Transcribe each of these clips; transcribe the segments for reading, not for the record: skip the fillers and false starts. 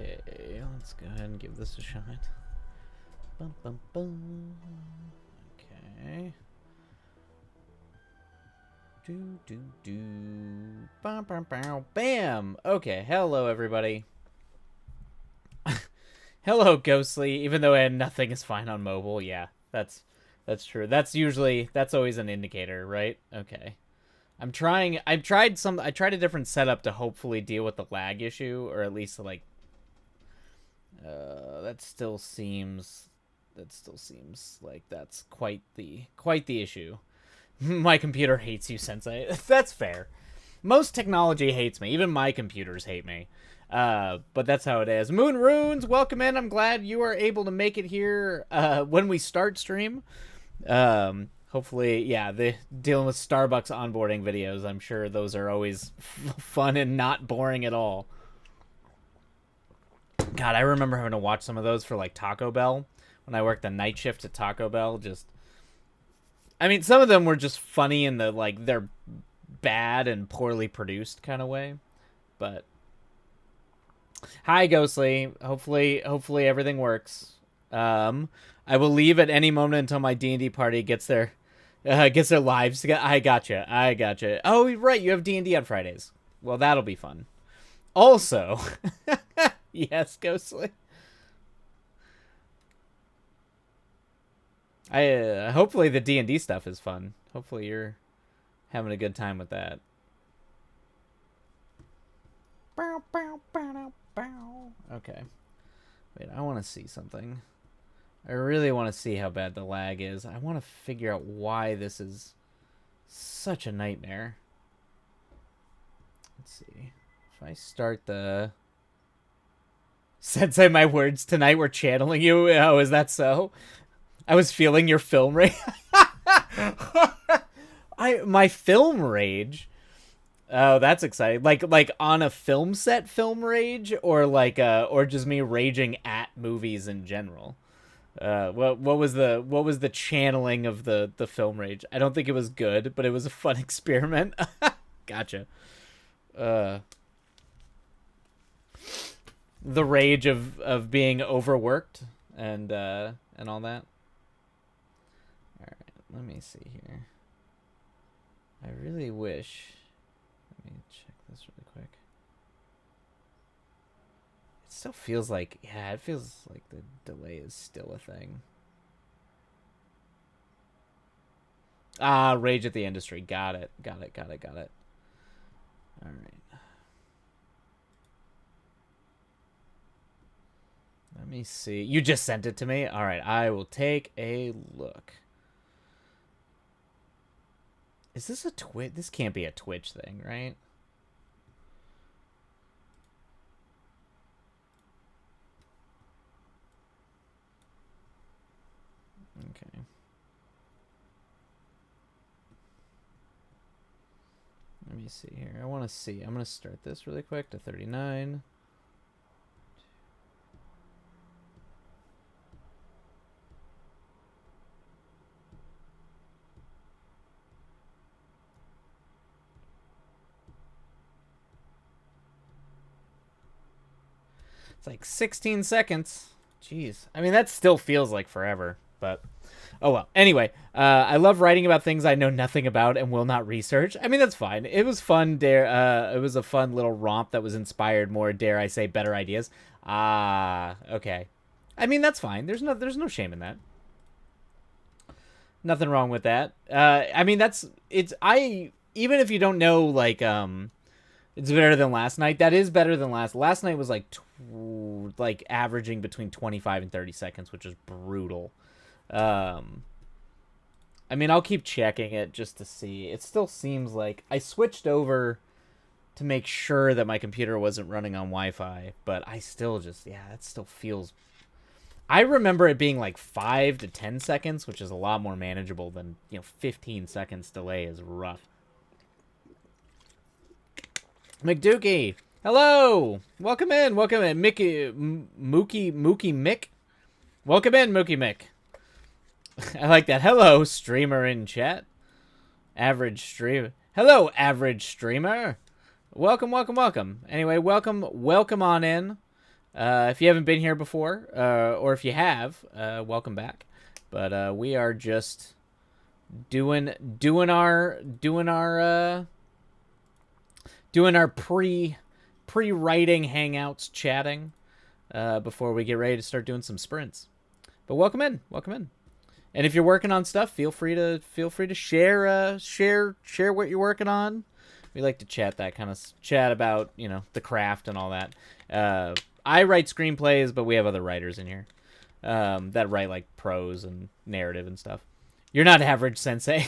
Okay, let's go ahead and give this a shot. Bum, bum, bum. Okay. Bam, bam, bam, bam. Okay, hello everybody. Hello Ghostly. Even though nothing is fine on mobile, yeah, that's true. That's always an indicator, right? Okay. I tried a different setup to hopefully deal with the lag issue, or at least like that still seems like that's quite the issue. My computer hates you, Sensei. That's fair. Most technology hates me. Even my computers hate me. But that's how it is. Moon Runes, welcome in. I'm glad you are able to make it here when we start stream. Hopefully, yeah, the dealing with Starbucks onboarding videos, I'm sure those are always fun and not boring at all. God, I remember having to watch some of those for like Taco Bell when I worked the night shift at Taco Bell. I mean, some of them were just funny in the like they're bad and poorly produced kind of way. But hi, Ghostly. Hopefully everything works. I will leave at any moment until my D&D party gets their lives together. I gotcha. Oh, right, you have D&D on Fridays. Well, that'll be fun. Also, yes, Ghostly. Hopefully the D&D stuff is fun. Hopefully you're having a good time with that. Okay. Wait, I want to see something. I really want to see how bad the lag is. I want to figure out why this is such a nightmare. Let's see. If I start the... Sensei, my words tonight were channeling you. Oh, is that so? I was feeling your film rage. My film rage. Oh, that's exciting. Like on a film set film rage, or or just me raging at movies in general. What was the channeling of the film rage? I don't think it was good, but it was a fun experiment. Gotcha. The rage of being overworked and all that. All right, let me see here. I really wish. Let me check this really quick. It still feels like, yeah, it feels like the delay is still a thing. Ah, rage at the industry. Got it. All right. Let me see. You just sent it to me? All right, I will take a look. Is this a Twitch? This can't be a Twitch thing, right? Okay. Let me see here. I want to see. I'm going to start this really quick to 39. It's like 16 seconds. Jeez. I mean, that still feels like forever, but oh well. Anyway, I love writing about things I know nothing about and will not research. I mean, that's fine. It was fun. It was a fun little romp that was inspired more, dare I say, better ideas. Ah, okay. I mean, that's fine. There's no shame in that. Nothing wrong with that. I mean, even if you don't know, like, it's better than last night. That is better than last night was like averaging between 25 and 30 seconds, which is brutal. I mean, I'll keep checking it just to see. It still seems like I switched over to make sure that my computer wasn't running on Wi-Fi, but I still just, yeah, it still feels. I remember it being like 5 to 10 seconds, which is a lot more manageable than, 15 seconds delay is rough. McDookie. Hello. Welcome in. Welcome in. Mookie Mick. Welcome in, Mookie Mick. I like that. Hello, streamer in chat. Average streamer. Hello, average streamer. Welcome, welcome, welcome. Anyway, welcome on in. If you haven't been here before, or if you have, welcome back. But we are just doing our pre-writing hangouts, chatting, before we get ready to start doing some sprints. But welcome in. And if you're working on stuff, feel free to share what you're working on. We like to chat about, the craft and all that. I write screenplays, but we have other writers in here that write like prose and narrative and stuff. You're not average, Sensei.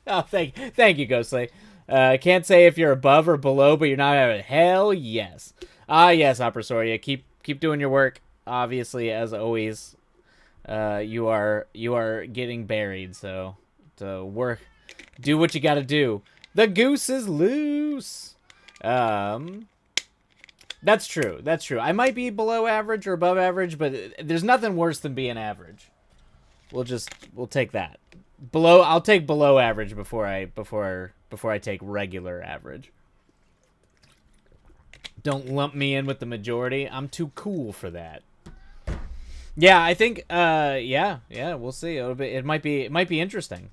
Oh, thank you, Ghostly. Can't say if you're above or below, but you're not average. Hell yes. Yes, Opera Soria. Keep doing your work. Obviously, as always, you are getting buried. So work, do what you got to do. The goose is loose. That's true. I might be below average or above average, but there's nothing worse than being average. We'll take that. I'll take below average before I take regular average. Don't lump me in with the majority. I'm too cool for that. Yeah, I think yeah, we'll see. It might be interesting.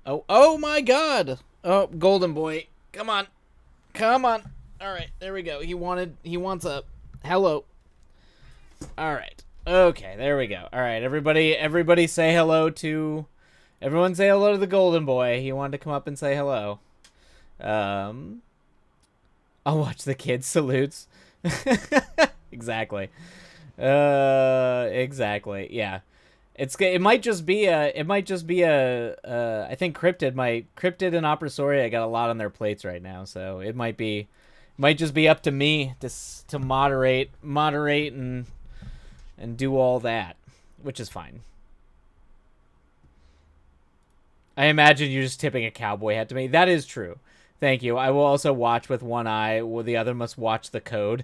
Oh my god. Oh, Golden Boy. Come on. All right, there we go. He wants a hello. All right. Okay, there we go. All right, everybody say hello to... Everyone say hello to the Golden Boy. He wanted to come up and say hello. I'll watch the kids salutes. Exactly. Exactly. Yeah. It might just be a I think Cryptid and Opera Soria got a lot on their plates right now, so it might just be up to me to moderate and do all that, which is fine. I imagine you're just tipping a cowboy hat to me. That is true. Thank you. I will also watch with one eye, while the other must watch the code.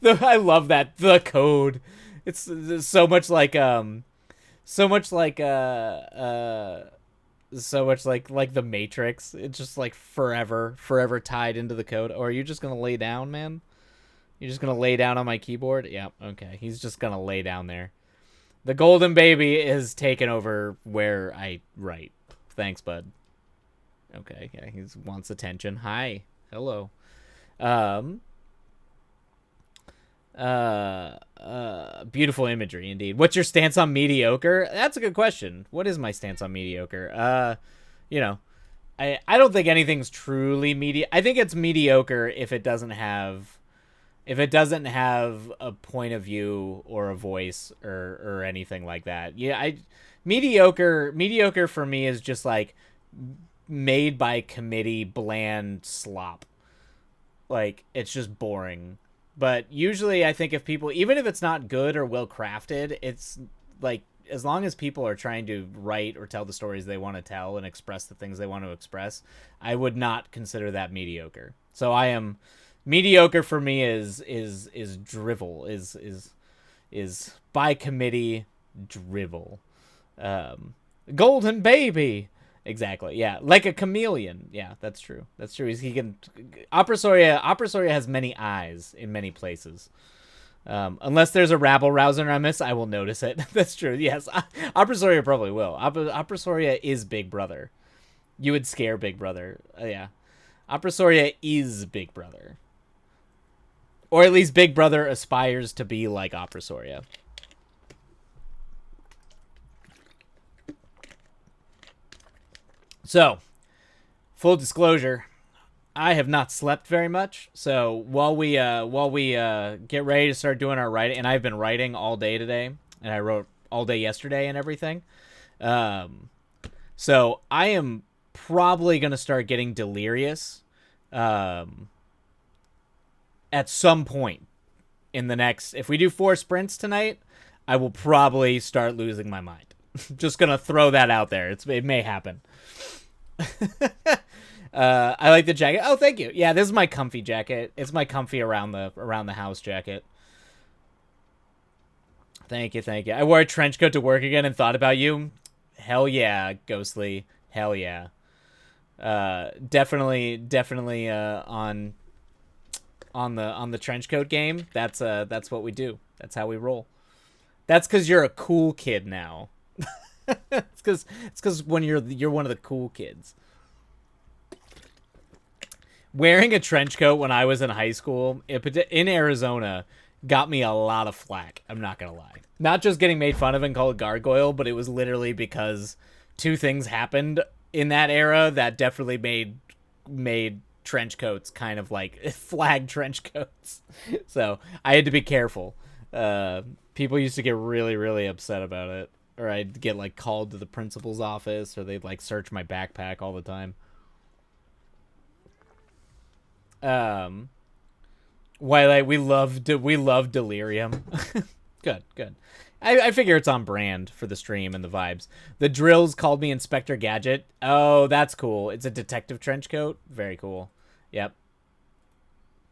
I love that. The code. It's so much like the Matrix. It's just like forever tied into the code. Or are you just gonna lay down, man? You're just gonna lay down on my keyboard? Yeah, okay. He's just gonna lay down there. The golden baby is taking over where I write. Thanks, bud. Okay, yeah, he wants attention. Hi. Hello. Beautiful imagery indeed. What's your stance on mediocre? That's a good question. What is my stance on mediocre? I don't think anything's truly mediocre. I think it's mediocre if it doesn't have a point of view or a voice or anything like that. Yeah, mediocre for me is just like made by committee bland slop. Like, it's just boring. But usually I think if people, even if it's not good or well crafted, it's like, as long as people are trying to write or tell the stories they want to tell and express the things they want to express, I would not consider that mediocre. So mediocre for me is drivel, is by committee drivel. Golden baby. Exactly. Yeah, like a chameleon. Yeah, that's true. He can. Opera Soria has many eyes in many places. Unless there's a rabble rouser I miss, I will notice it. That's true. Yes, Opera Soria probably will. Opera Soria is Big Brother. You would scare Big Brother. Yeah, Opera Soria is Big Brother, or at least Big Brother aspires to be like Opera Soria. So, full disclosure, I have not slept very much. So while we get ready to start doing our writing, and I've been writing all day today, and I wrote all day yesterday and everything. So I am probably gonna start getting delirious, at some point in the next. If we do 4 sprints tonight, I will probably start losing my mind. Just gonna throw that out there. It may happen. I like the jacket. Oh, thank you. Yeah, this is my comfy jacket. It's my comfy around the house jacket. Thank you, thank you. I wore a trench coat to work again and thought about you. Hell yeah, Ghostly. Hell yeah. Definitely on the trench coat game. That's what we do. That's how we roll. That's because you're a cool kid now. It's because when you're one of the cool kids. Wearing a trench coat when I was in high school in Arizona got me a lot of flack. I'm not gonna lie. Not just getting made fun of and called gargoyle, but it was literally because two things happened in that era that definitely made trench coats kind of like flag trench coats. So I had to be careful. People used to get really upset about it, or I'd get like called to the principal's office, or they'd like search my backpack all the time. Um, Twilight, we love Delirium. Good. I figure it's on brand for the stream and the vibes. The Drills called me Inspector Gadget. Oh, that's cool. It's a detective trench coat. Very cool. Yep.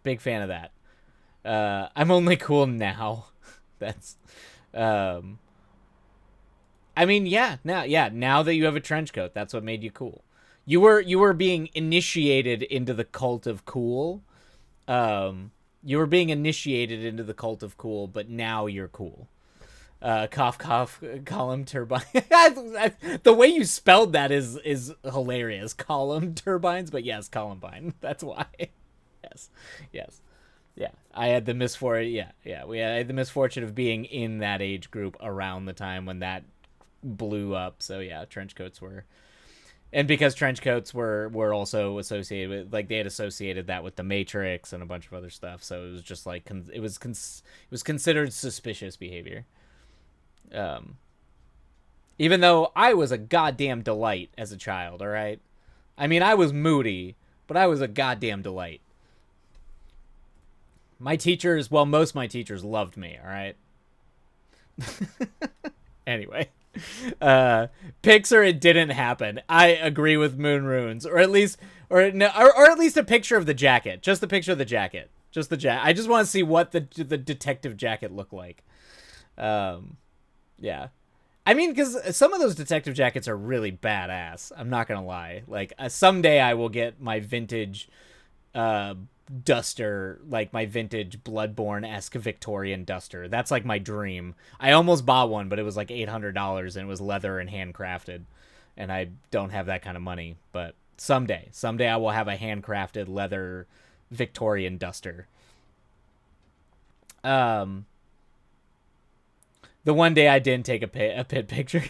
Big fan of that. I'm only cool now. That's I mean, now that you have a trench coat, that's what made you cool. You were being initiated into the cult of cool. You were being initiated into the cult of cool, but now you're cool. Cough cough column turbine. The way you spelled that is hilarious. Column turbines, but yes, Columbine. That's why. Yes. Yes. Yeah. I had the misfortune I had the misfortune of being in that age group around the time when that blew up. So yeah, trench coats were, and because trench coats were also associated with, like, they had associated that with the Matrix and a bunch of other stuff, so it was just like it was considered suspicious behavior. um Even though I was a goddamn delight as a child, all right? I mean, I was moody, but I was a goddamn delight. My teachers, well, most of my teachers loved me, all right? Anyway, Pixar, it didn't happen. I agree with Moon Runes, or at least, or no, or at least a picture of the jacket. Just the picture of the jacket. Just the jacket. I just want to see what the detective jacket looked like. Yeah. I mean, because some of those detective jackets are really badass. I'm not gonna lie. Like, someday I will get my vintage uh, duster, like my vintage Bloodborne-esque Victorian duster. That's like my dream. I almost bought one, but it was like $800 and it was leather and handcrafted, and I don't have that kind of money. But someday I will have a handcrafted leather Victorian duster. Um, the one day I didn't take a pit picture.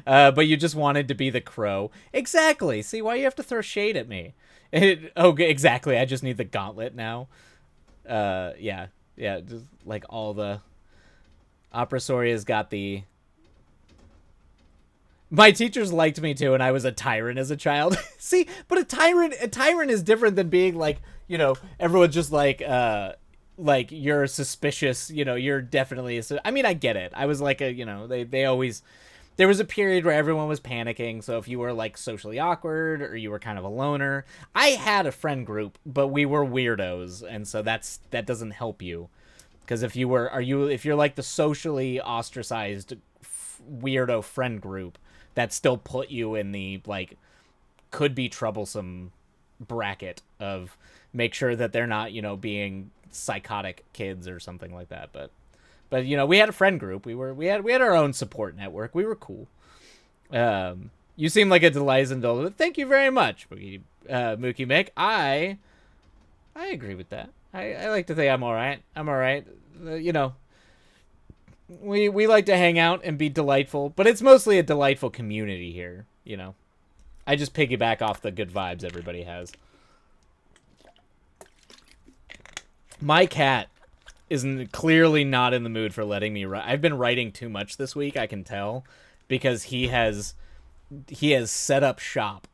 But you just wanted to be the crow. Exactly. See, why you have to throw shade at me? Exactly. I just need the gauntlet now. Yeah. Yeah, just like all the Opera Soria's got the. My teachers liked me too, and I was a tyrant as a child. See, but a tyrant is different than being like, everyone's just like you're suspicious, you're definitely I mean, I get it. I was like they always, there was a period where everyone was panicking, so if you were like socially awkward or you were kind of a loner, I had a friend group, but we were weirdos, and so that doesn't help you, because if you're like the socially ostracized weirdo friend group, that still put you in the like could be troublesome bracket of make sure that they're not being psychotic kids or something like that. But we had a friend group. We had our own support network. We were cool. You seem like a delight and dole. Thank you very much, Mookie Mick. I agree with that. I like to think I'm all right. We like to hang out and be delightful, but it's mostly a delightful community here. I just piggyback off the good vibes everybody has. My cat is clearly not in the mood for letting me write. I've been writing too much this week, I can tell, because he has set up shop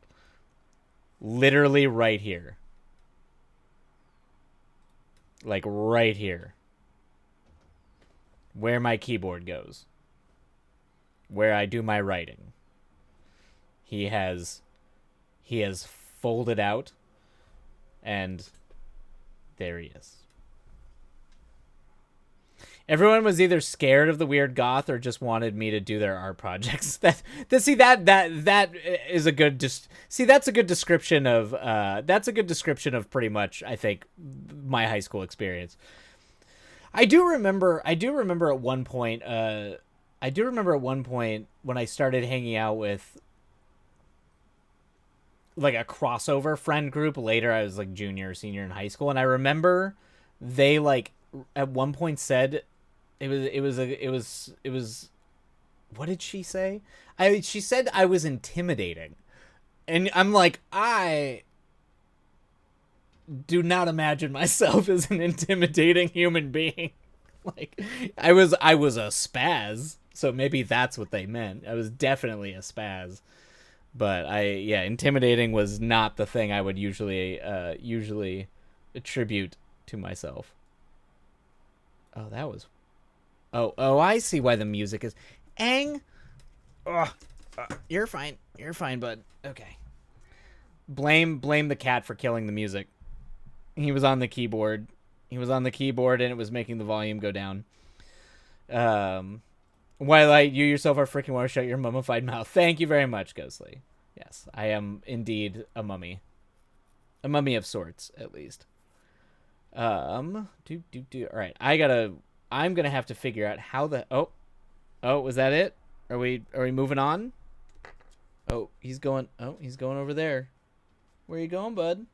literally right here. Like right here. Where my keyboard goes. Where I do my writing. He has he has folded out, and there he is. Everyone was either scared of the weird goth or just wanted me to do their art projects. That is a good that's a good description of pretty much, I think, my high school experience. I do remember at one point when I started hanging out with like a crossover friend group later. I was like junior or senior in high school, and I remember they like at one point said it was what did she say? She said I was intimidating. And I'm like, I do not imagine myself as an intimidating human being. Like I was a spaz, so maybe that's what they meant. I was definitely a spaz. But intimidating was not the thing I would usually attribute to myself. Oh, that was Oh, I see why the music is Aang. Oh, you're fine. You're fine, bud. Okay. Blame the cat for killing the music. He was on the keyboard. And it was making the volume go down. Twilight, you yourself are freaking want to shut your mummified mouth. Thank you very much, Ghostly. Yes, I am indeed a mummy. A mummy of sorts, at least. All right, I'm gonna have to figure out how the was that it? Are we moving on? He's going over there. Where you going, bud?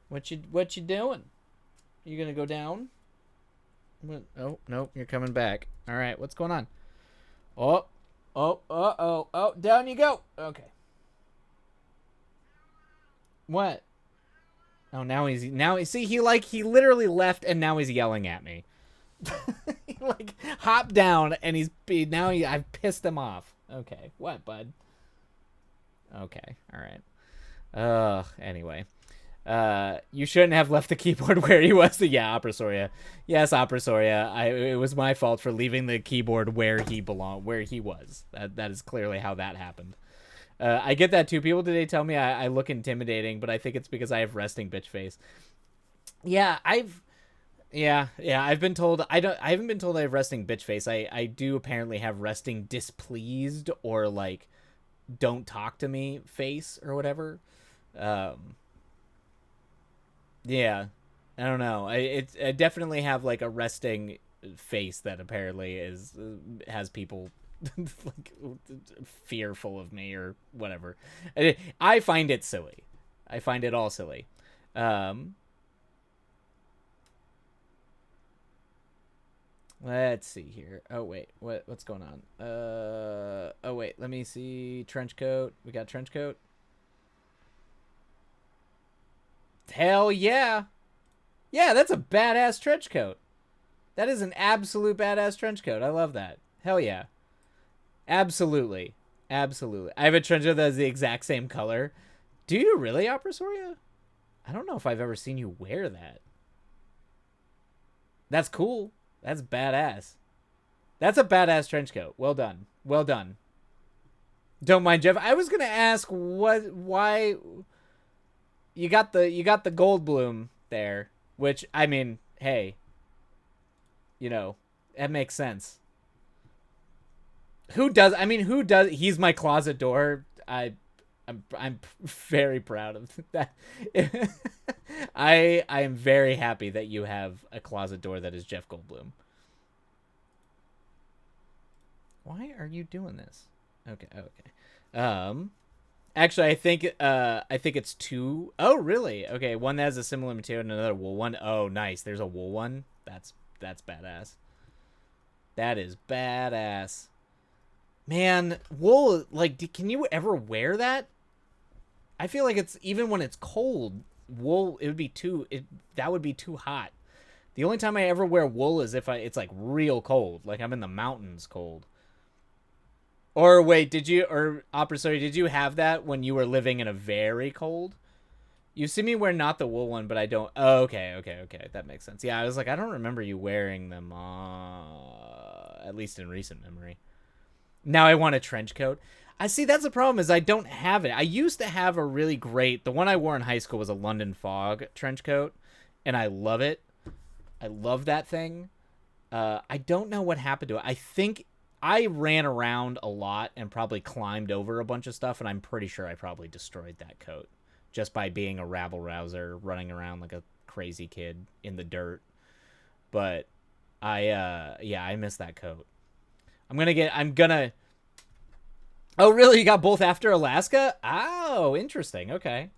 What you doing? You gonna go down? Oh no, you're coming back. All right, what's going on? Oh, down you go. Okay. What? Oh, now he literally left and now he's yelling at me. He like hopped down and I've pissed him off. Okay, what, bud? Okay, all right. Anyway. You shouldn't have left the keyboard where he was. Yeah, Opera Soria. Yes, Opera Soria. It was my fault for leaving the keyboard where he belonged, where he was. That is clearly how that happened. I get that too. People today tell me I look intimidating, but I think it's because I have resting bitch face. Yeah, I've been told I haven't been told I have resting bitch face. I do apparently have resting displeased or like don't talk to me face or whatever. Yeah, I don't know. I definitely have like a resting face that apparently has people like fearful of me or whatever. I find it silly. I find it all silly. Let's see here. Oh wait, what's going on? Oh wait, let me see. Trench coat. We got trench coat. Hell yeah. Yeah, that's a badass trench coat. That is an absolute badass trench coat. I love that. Hell yeah. Absolutely. Absolutely. I have a trench coat that is the exact same color. Do you really, Opera Soria? I don't know if I've ever seen you wear that. That's cool. That's badass. That's a badass trench coat. Well done. Well done. Don't mind, Jeff. I was going to ask why you got the Goldblum there, which, I mean, hey, you know, that makes sense. Who does? He's my closet door. I'm very proud of that. I am very happy that you have a closet door that is Jeff Goldblum. Why are you doing this? Okay. Actually, I think it's two. Oh, really? Okay, one that has a similar material and another wool one. Oh, nice. There's a wool one. That's badass. That is badass. Man, wool, like, can you ever wear that? I feel like it's, even when it's cold, wool, that would be too hot. The only time I ever wear wool is if it's like real cold, like I'm in the mountains cold. Or wait, Opera Story, did you have that when you were living in a very cold? You see me wear not the wool one, but I don't. Oh, okay. That makes sense. Yeah, I was like, I don't remember you wearing them, at least in recent memory. Now I want a trench coat. I see that's the problem is I don't have it. I used to have a really great, the one I wore in high school was a London Fog trench coat, and I love it. I love that thing. I don't know what happened to it. I think I ran around a lot and probably climbed over a bunch of stuff, and I'm pretty sure I probably destroyed that coat just by being a rabble-rouser, running around like a crazy kid in the dirt. But I miss that coat. I'm gonna Oh, really? You got both after Alaska? Oh, interesting. Okay.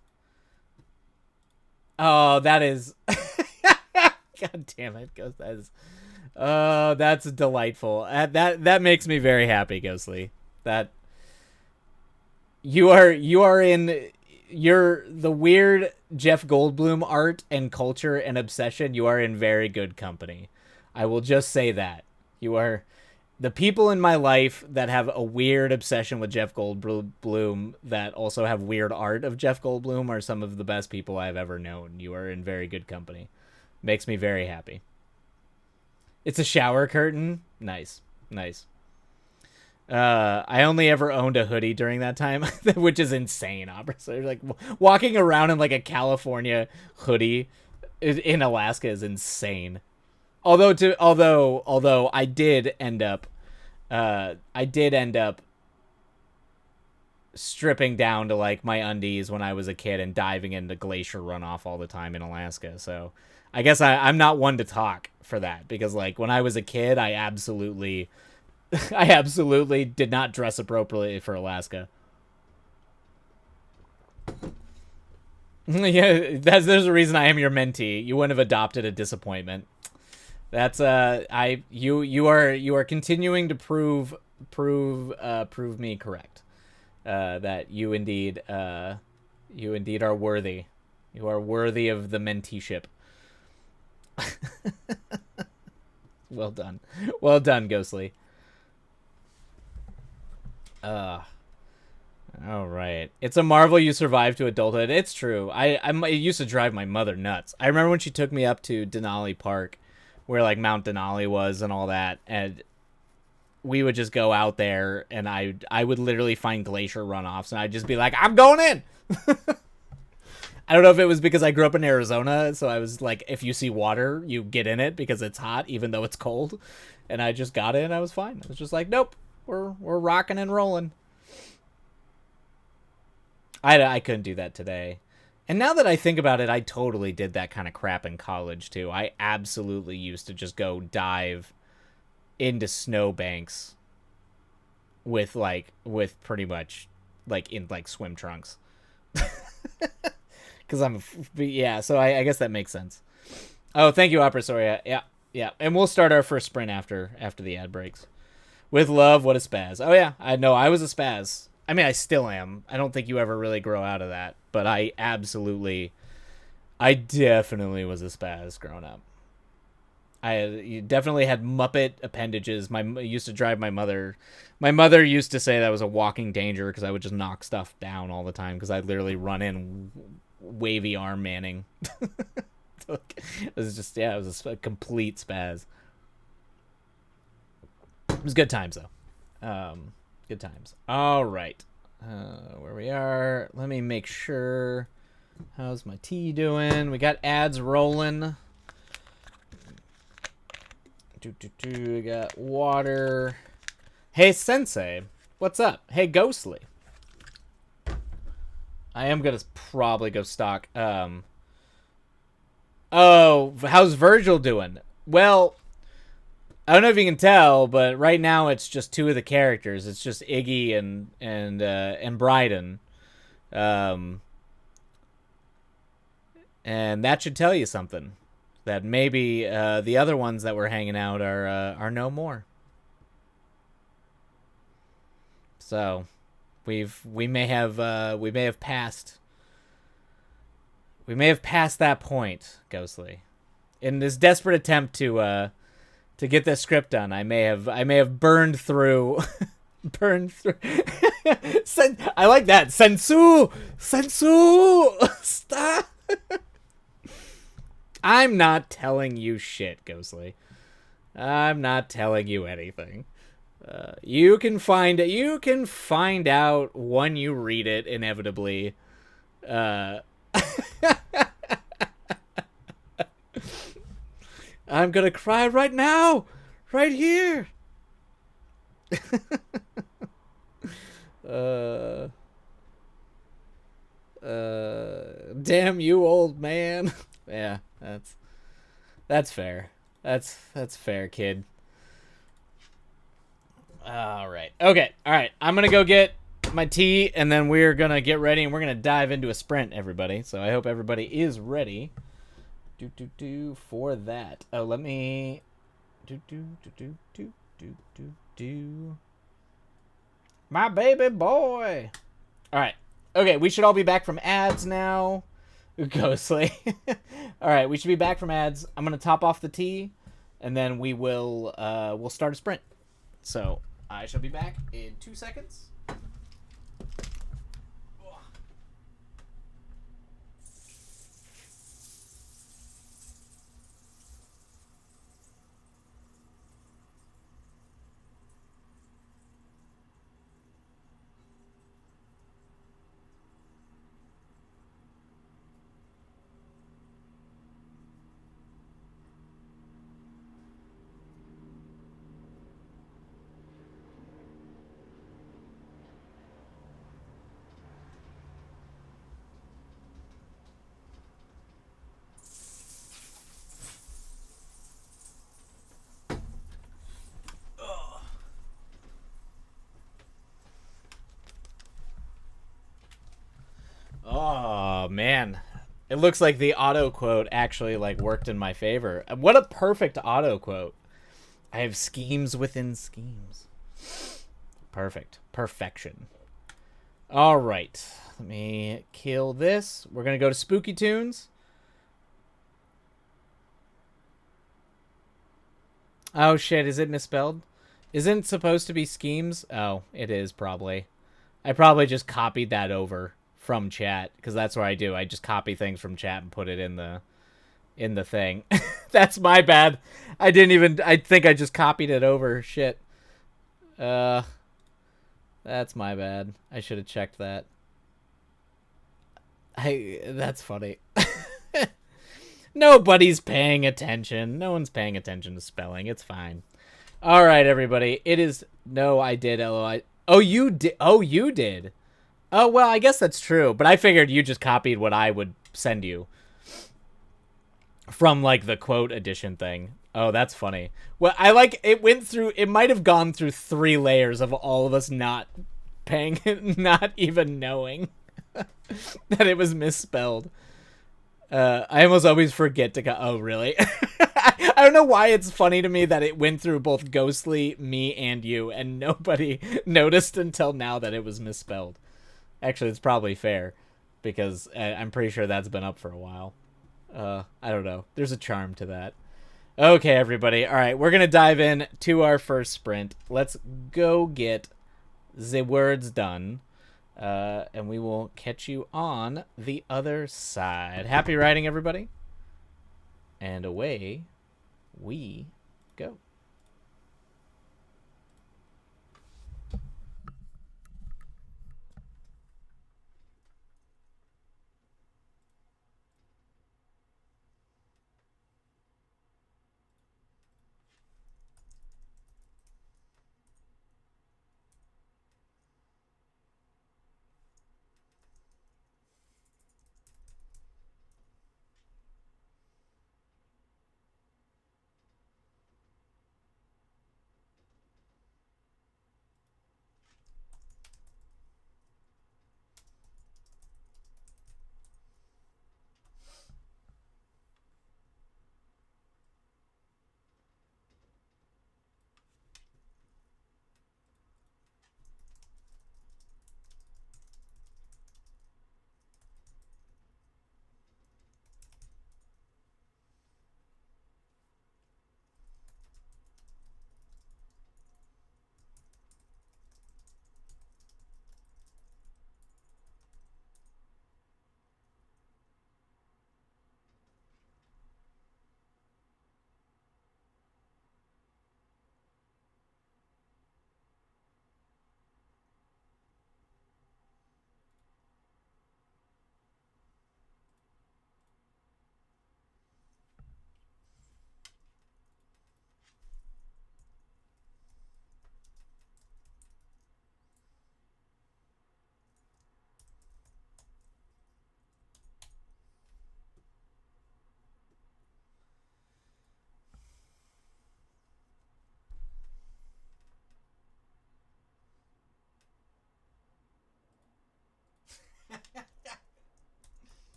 Oh, that is God damn it, Ghost. That is Oh, that's delightful. That makes me very happy, Ghostly. That you're the weird Jeff Goldblum art and culture and obsession. You are in very good company. I will just say that. You are the people in my life that have a weird obsession with Jeff Goldblum that also have weird art of Jeff Goldblum are some of the best people I've ever known. You are in very good company. Makes me very happy. It's a shower curtain. Nice. Nice. I only ever owned a hoodie during that time, which is insane. So like walking around in like a California hoodie in Alaska is insane. Although I did end up stripping down to like my undies when I was a kid and diving into glacier runoff all the time in Alaska. So I guess I'm not one to talk for that because like when I was a kid, I absolutely did not dress appropriately for Alaska. Yeah, there's a reason I am your mentee. You wouldn't have adopted a disappointment. That's you are continuing to prove me correct. That you indeed are worthy. You are worthy of the menteeship. Well done. Well done, Ghostly. All right. It's a marvel you survived to adulthood. It's true. It used to drive my mother nuts. I remember when she took me up to Denali Park, where like Mount Denali was and all that, and we would just go out there, and I would literally find glacier runoffs, and I'd just be like, I'm going in. I don't know if it was because I grew up in Arizona, so I was like, if you see water, you get in it because it's hot, even though it's cold. And I just got in, I was fine. I was just like, nope, we're rocking and rolling. I couldn't do that today. And now that I think about it, I totally did that kind of crap in college, too. I absolutely used to just go dive into snowbanks with pretty much, like, in, like, swim trunks. Because so I guess that makes sense. Oh, thank you, Opera Soria. Yeah. And we'll start our first sprint after the ad breaks. With love, what a spaz. Oh, yeah, I know, I was a spaz. I mean, I still am. I don't think you ever really grow out of that. But I definitely was a spaz growing up. You definitely had Muppet appendages. I used to drive my mother. My mother used to say that was a walking danger because I would just knock stuff down all the time because I'd literally run in wavy arm manning. It was a complete spaz. It was good times, though. Good times. All right. Where we are. Let me make sure. How's my tea doing? We got ads rolling. We got water. Hey, Sensei. What's up? Hey, Ghostly. I am going to probably go stock. Oh, how's Virgil doing? Well, I don't know if you can tell, but right now it's just two of the characters. It's just Iggy and Bryden. And that should tell you something. That maybe the other ones that were hanging out are no more. So we may have passed that point, Ghostly. In this desperate attempt to get this script done, I may have burned through I like that. Sensu stop. I'm not telling you shit, Ghostly. I'm not telling you anything. You can find out when you read it inevitably. Uh, I'm gonna cry right now, right here. uh, damn you, old man. Yeah, that's fair. That's fair, kid. All right. Okay. All right. I'm gonna go get my tea, and then we're gonna get ready, and we're gonna dive into a sprint, everybody. So I hope everybody is ready. For that. Oh, let me. My baby boy. All right. Okay. We should all be back from ads now. Ghostly. All right. We should be back from ads. I'm gonna top off the tea, and then we'll start a sprint. So I shall be back in 2 seconds. Oh man, it looks like the auto quote actually like worked in my favor. What a perfect auto quote. I have schemes within schemes. Perfect. Perfection. All right. Let me kill this. We're going to go to Spooky Tunes. Oh shit, is it misspelled? Isn't it supposed to be schemes? Oh, it is probably. I probably just copied that over from chat because that's what I do. I just copy things from chat and put it in the thing. That's my bad. I think I just copied it over. Shit. That's my bad. I should have checked that. That's funny. Nobody's paying attention. No one's paying attention to spelling. It's fine. All right, everybody. It is no, I did. LOI. Oh, you did. Oh, you did. Oh, well, I guess that's true. But I figured you just copied what I would send you from like the quote edition thing. Oh, that's funny. Well, I like it went through. It might have gone through 3 layers of all of us not paying, not even knowing that it was misspelled. I almost always forget to go. Oh, really? I don't know why it's funny to me that it went through both Ghostly, me, and you, and nobody noticed until now that it was misspelled. Actually, it's probably fair because I'm pretty sure that's been up for a while. I don't know. There's a charm to that. Okay, everybody. All right, we're gonna dive in to our first sprint. Let's go get the words done. And we will catch you on the other side. Happy riding, everybody. And away we go.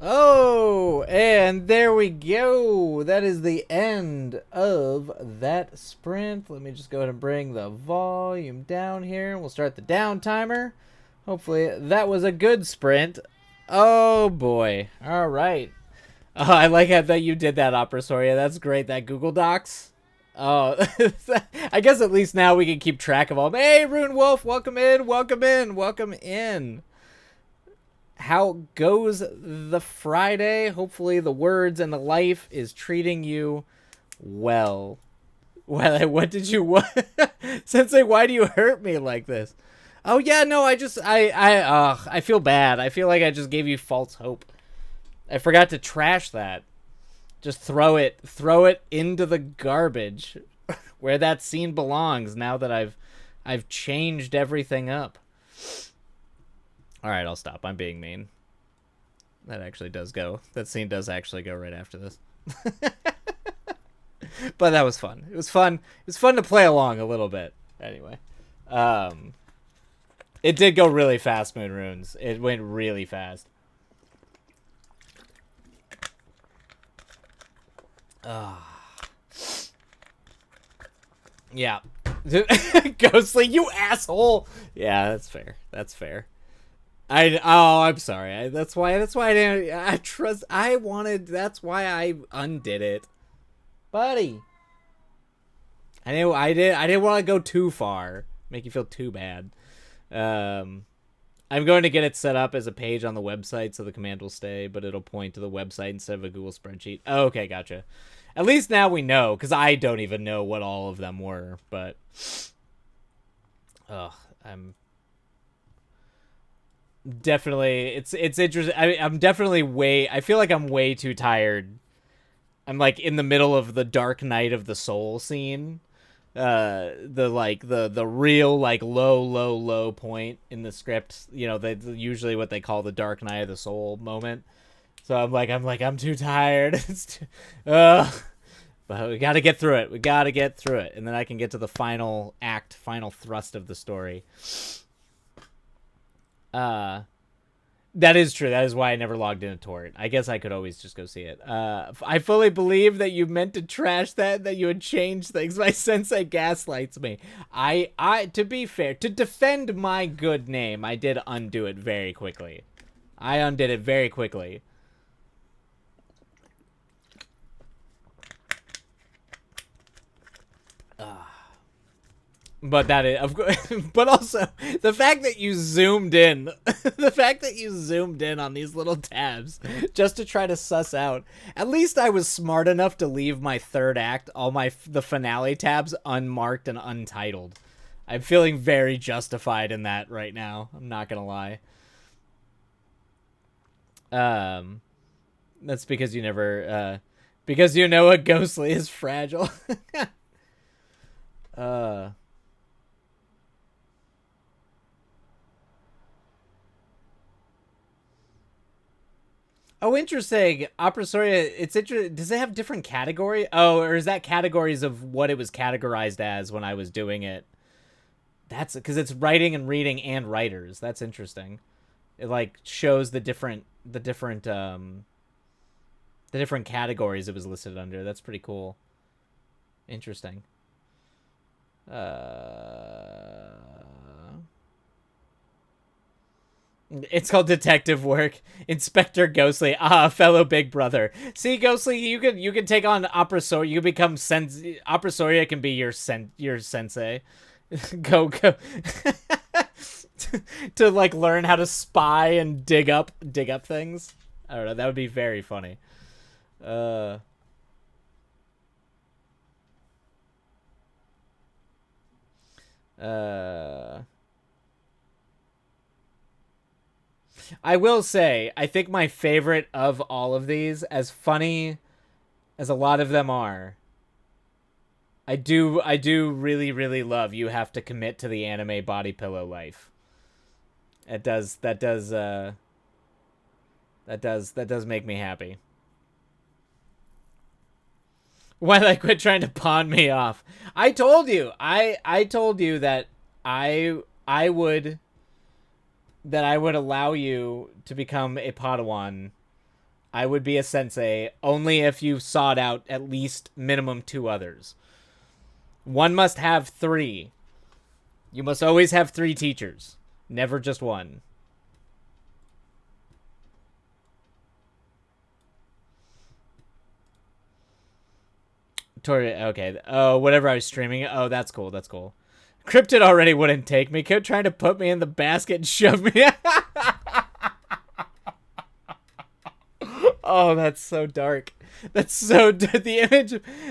Oh, and there we go. That is the end of that sprint. Let me just go ahead and bring the volume down here. We'll start the down timer. Hopefully that was a good sprint. Oh boy. All right. I like how that you did that, Opera Soria. That's great. That Google Docs. Oh, I guess at least now we can keep track of all. Hey, Rune Wolf, welcome in, welcome in, welcome in. How goes the Friday? Hopefully the words and the life is treating you well. Well, what did you what? Sensei, why do you hurt me like this? Oh yeah, no, I feel bad. I feel like I just gave you false hope. I forgot to trash that. Just throw it into the garbage where that scene belongs now that I've changed everything up. All right, I'll stop. I'm being mean. That actually does go. That scene does actually go right after this. But that was fun. It was fun. It was fun to play along a little bit. Anyway. It did go really fast, Moon Runes. It went really fast. Yeah. Ghostly, you asshole. Yeah, that's fair. That's fair. I'm sorry. That's why I didn't that's why I undid it. Buddy. I didn't want to go too far. Make you feel too bad. I'm going to get it set up as a page on the website so the command will stay, but it'll point to the website instead of a Google spreadsheet. Oh, okay, gotcha. At least now we know, because I don't even know what all of them were, but I'm definitely it's interesting. I'm definitely I feel like I'm way too tired. I'm like in the middle of the Dark Night of the Soul scene. The real like low point in the script, you know, they usually what they call the Dark Night of the Soul moment. So I'm too tired. But we got to get through it. And then I can get to the final thrust of the story. That is true. That is why I never logged in a torrent. I guess I could always just go see it. I fully believe that you meant to trash that you had changed things. My sensei gaslights me. To be fair, to defend my good name, I did undo it very quickly. I undid it very quickly. But that is, of course, but also the fact that you zoomed in, on these little tabs just to try to suss out. At least I was smart enough to leave my third act, the finale tabs unmarked and untitled. I'm feeling very justified in that right now. I'm not gonna lie. That's because you never, because you know a Ghostly is fragile. Oh, interesting. Opera Soria, it's interesting. Does it have different category? Oh, or is that categories of what it was categorized as when I was doing it? That's because it's writing and reading and writers. That's interesting. It like shows the different categories it was listed under. That's pretty cool. Interesting. It's called detective work. Inspector Ghostly, fellow big brother. See, Ghostly, you can take on Opera Soria. You can become Opera Soria can be your sensei. go to like learn how to spy and dig up things. I don't know. That would be very funny. I will say, I think my favorite of all of these, as funny as a lot of them are, I do really, really love You Have to Commit to the Anime Body Pillow Life. That does make me happy. Why did I quit trying to pawn me off? I told you that I would allow you to become a Padawan I would be a sensei only if you sought out at least minimum 2 others. One must have 3. You must always have 3 teachers, never just one. Tori, okay. Oh, whatever I was streaming. Oh, that's cool. That's cool. Cryptid already wouldn't take me. Kept trying to put me in the basket and shove me. Oh, that's so dark. That's so the image,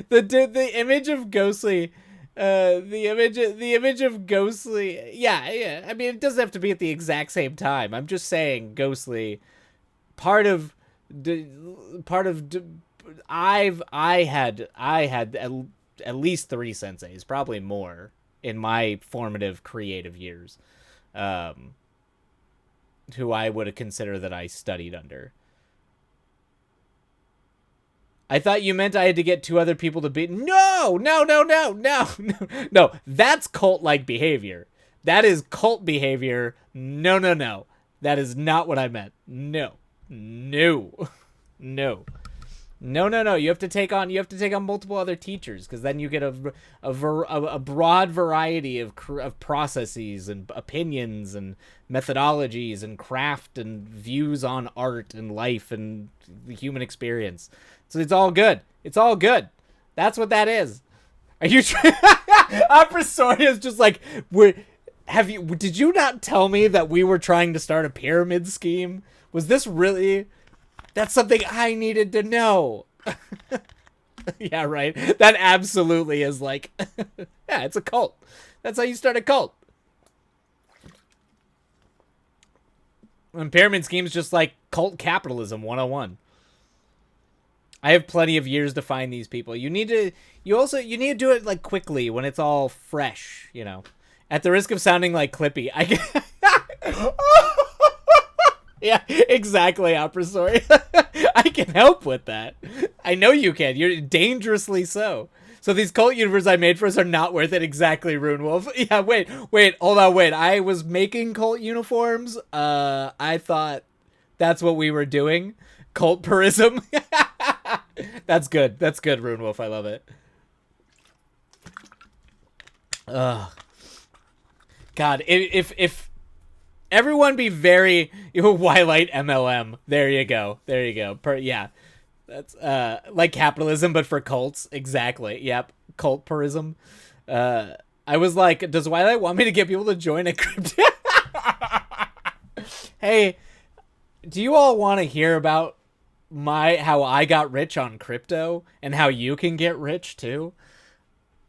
the image of Ghostly, the image of Ghostly. Yeah. I mean, it doesn't have to be at the exact same time. I'm just saying, Ghostly. Part of, part of. I had at least 3 senseis, probably more, in my formative creative years, who I would consider that I studied under. I thought you meant I had to get 2 other people to be. No. That's cult-like behavior. That is cult behavior. No. That is not what I meant. No. No. You have to take on multiple other teachers, because then you get a broad variety of processes and opinions and methodologies and craft and views on art and life and the human experience. So it's all good. It's all good. That's what that is. Are you? Apresoria is just like, did you not tell me that we were trying to start a pyramid scheme? Was this really? That's something I needed to know. Yeah, right. That absolutely is like, yeah, it's a cult. That's how you start a cult. And pyramid scheme's just like cult capitalism 101. I have plenty of years to find these people. You need to do it like quickly when it's all fresh, you know. At the risk of sounding like Clippy, I can yeah, exactly, Apresoria. I can help with that. I know you can. You're dangerously so. So these cult universes I made for us are not worth it. Exactly, Rune Wolf. Yeah, wait, hold on, wait. I was making cult uniforms. I thought that's what we were doing. Cult purism. That's good. That's good, Rune Wolf. I love it. Ugh. God, if everyone be very Wilight MLM. There you go. Yeah. That's like capitalism, but for cults. Exactly. Yep. Cult purism. I was like, does Wilight want me to get people to join a crypto? Hey, do you all want to hear about how I got rich on crypto and how you can get rich too?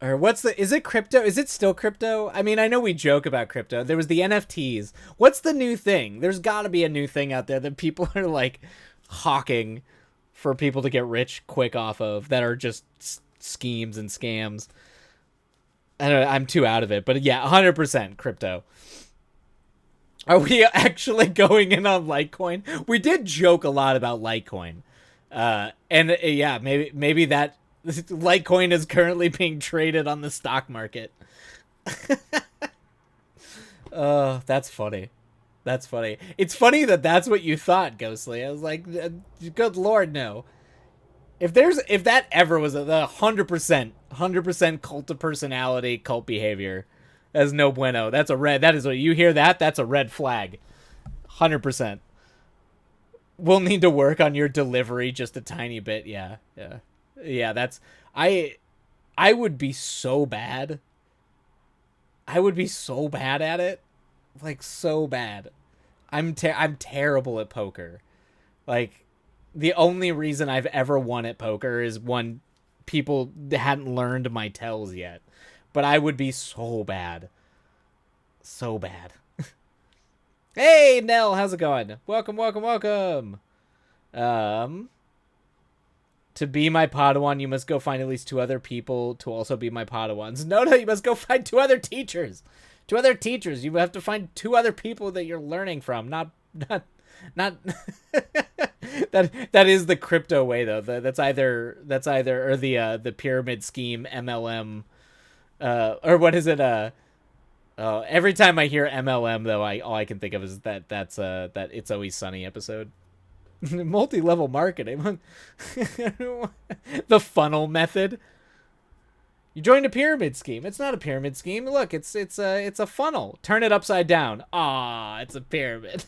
Or is it crypto? Is it still crypto? I mean, I know we joke about crypto. There was the NFTs. What's the new thing? There's got to be a new thing out there that people are like hawking for people to get rich quick off of, that are just schemes and scams. I don't know, I'm too out of it, but yeah, 100% crypto. Are we actually going in on Litecoin? We did joke a lot about Litecoin. Yeah, maybe that Litecoin is currently being traded on the stock market. Oh, that's funny. That's funny. It's funny that that's what you thought, Ghostly. I was like, good Lord, no. If that ever was a 100% cult of personality, cult behavior, that's no bueno. That's a red. That is what you hear that. That's a red flag. 100%. We'll need to work on your delivery just a tiny bit. Yeah. That's I would be so bad. I would be so bad at it. Like, so bad. I'm terrible at poker. Like, the only reason I've ever won at poker is when people hadn't learned my tells yet. But I would be so bad. So bad. Hey, Nell, how's it going? Welcome. To be my Padawan, you must go find at least 2 other people to also be my Padawans. No, you must go find 2 other teachers. 2 other teachers. You have to find 2 other people that you're learning from. Not that is the crypto way though. That's either or the pyramid scheme MLM, or what is it? Every time I hear MLM though, all I can think of is that It's Always Sunny episode. Multi-level marketing. The funnel method. You joined a pyramid scheme. It's not a pyramid scheme. Look, it's a funnel. Turn it upside down. Ah, it's a pyramid.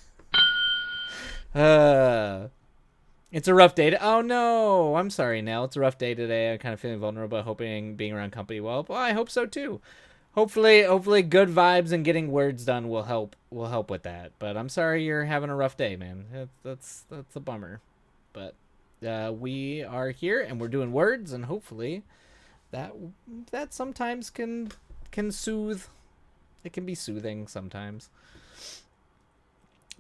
It's a rough day. Oh no, I'm sorry, Nell. It's a rough day today. I'm kind of feeling vulnerable, hoping being around company will. Well, I hope so too. Hopefully good vibes and getting words done will help with that. But I'm sorry you're having a rough day, man. That's a bummer. But we are here and we're doing words, and hopefully that sometimes can soothe. It can be soothing sometimes.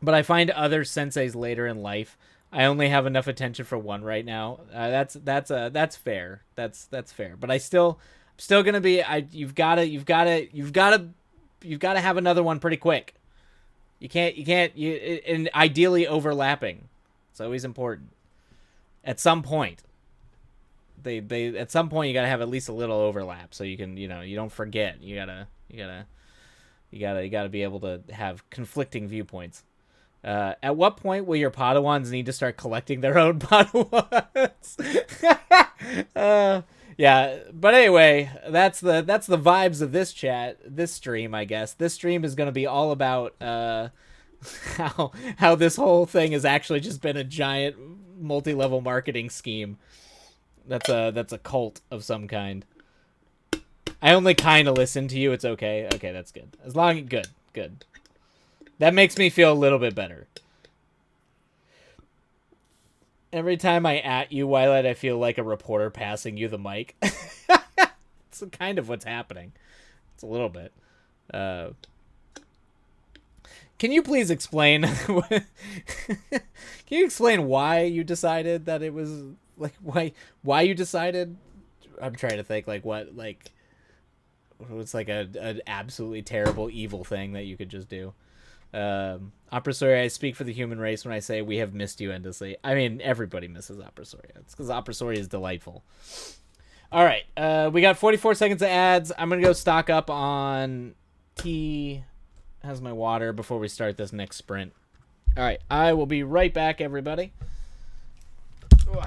But I find other senseis later in life, I only have enough attention for one right now. That's fair. That's fair. But still gonna be. You've gotta have another one pretty quick. You can't. And ideally overlapping. It's always important. At some point, at some point you gotta have at least a little overlap so you can you don't forget. You gotta be able to have conflicting viewpoints. At what point will your Padawans need to start collecting their own Padawans? Yeah, but anyway, that's the vibes of this stream, I guess. This stream is going to be all about how this whole thing has actually just been a giant multi-level marketing scheme. That's a cult of some kind. I only kind of listen to you. It's okay. Okay, that's good. As long as good. That makes me feel a little bit better. Every time I at you, Wildlight, I feel like a reporter passing you the mic. It's kind of what's happening. It's a little bit. Can you please explain? Can you explain why you decided that it was like why you decided? I'm trying to think what was like an absolutely terrible evil thing that you could just do. Oprah, I speak for the human race when I say we have missed you endlessly. I mean, everybody misses Oprah. It's because Oprah is delightful. All right, we got 44 seconds of ads. I'm gonna go stock up on tea. How's my water before we start this next sprint? All right, I will be right back, everybody. Ugh.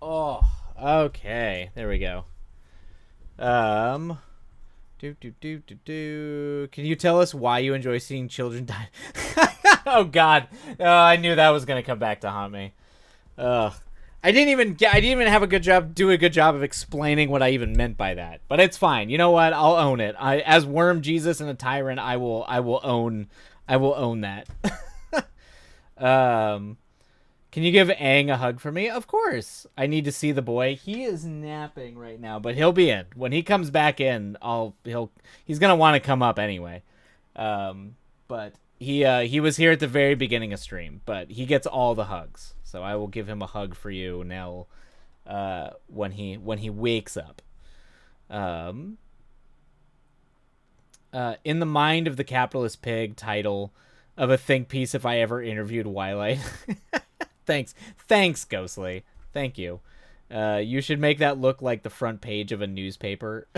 Oh, okay. There we go. Can you tell us why you enjoy seeing children die? Oh God. I knew that was gonna come back to haunt me. I didn't even do a good job of explaining what I even meant by that. But it's fine. You know what? I'll own it. As Worm Jesus and a Tyrant, I will own that. Um, can you give Aang a hug for me? Of course. I need to see the boy. He is napping right now, but he'll be in. When he comes back in, he's gonna want to come up anyway. But he was here at the very beginning of stream, but he gets all the hugs. So I will give him a hug for you, Nell, when he wakes up. Um, in the mind of the capitalist pig title of a think piece if I ever interviewed Wildlight. Thanks, Ghostly. Thank you. You should make that look like the front page of a newspaper.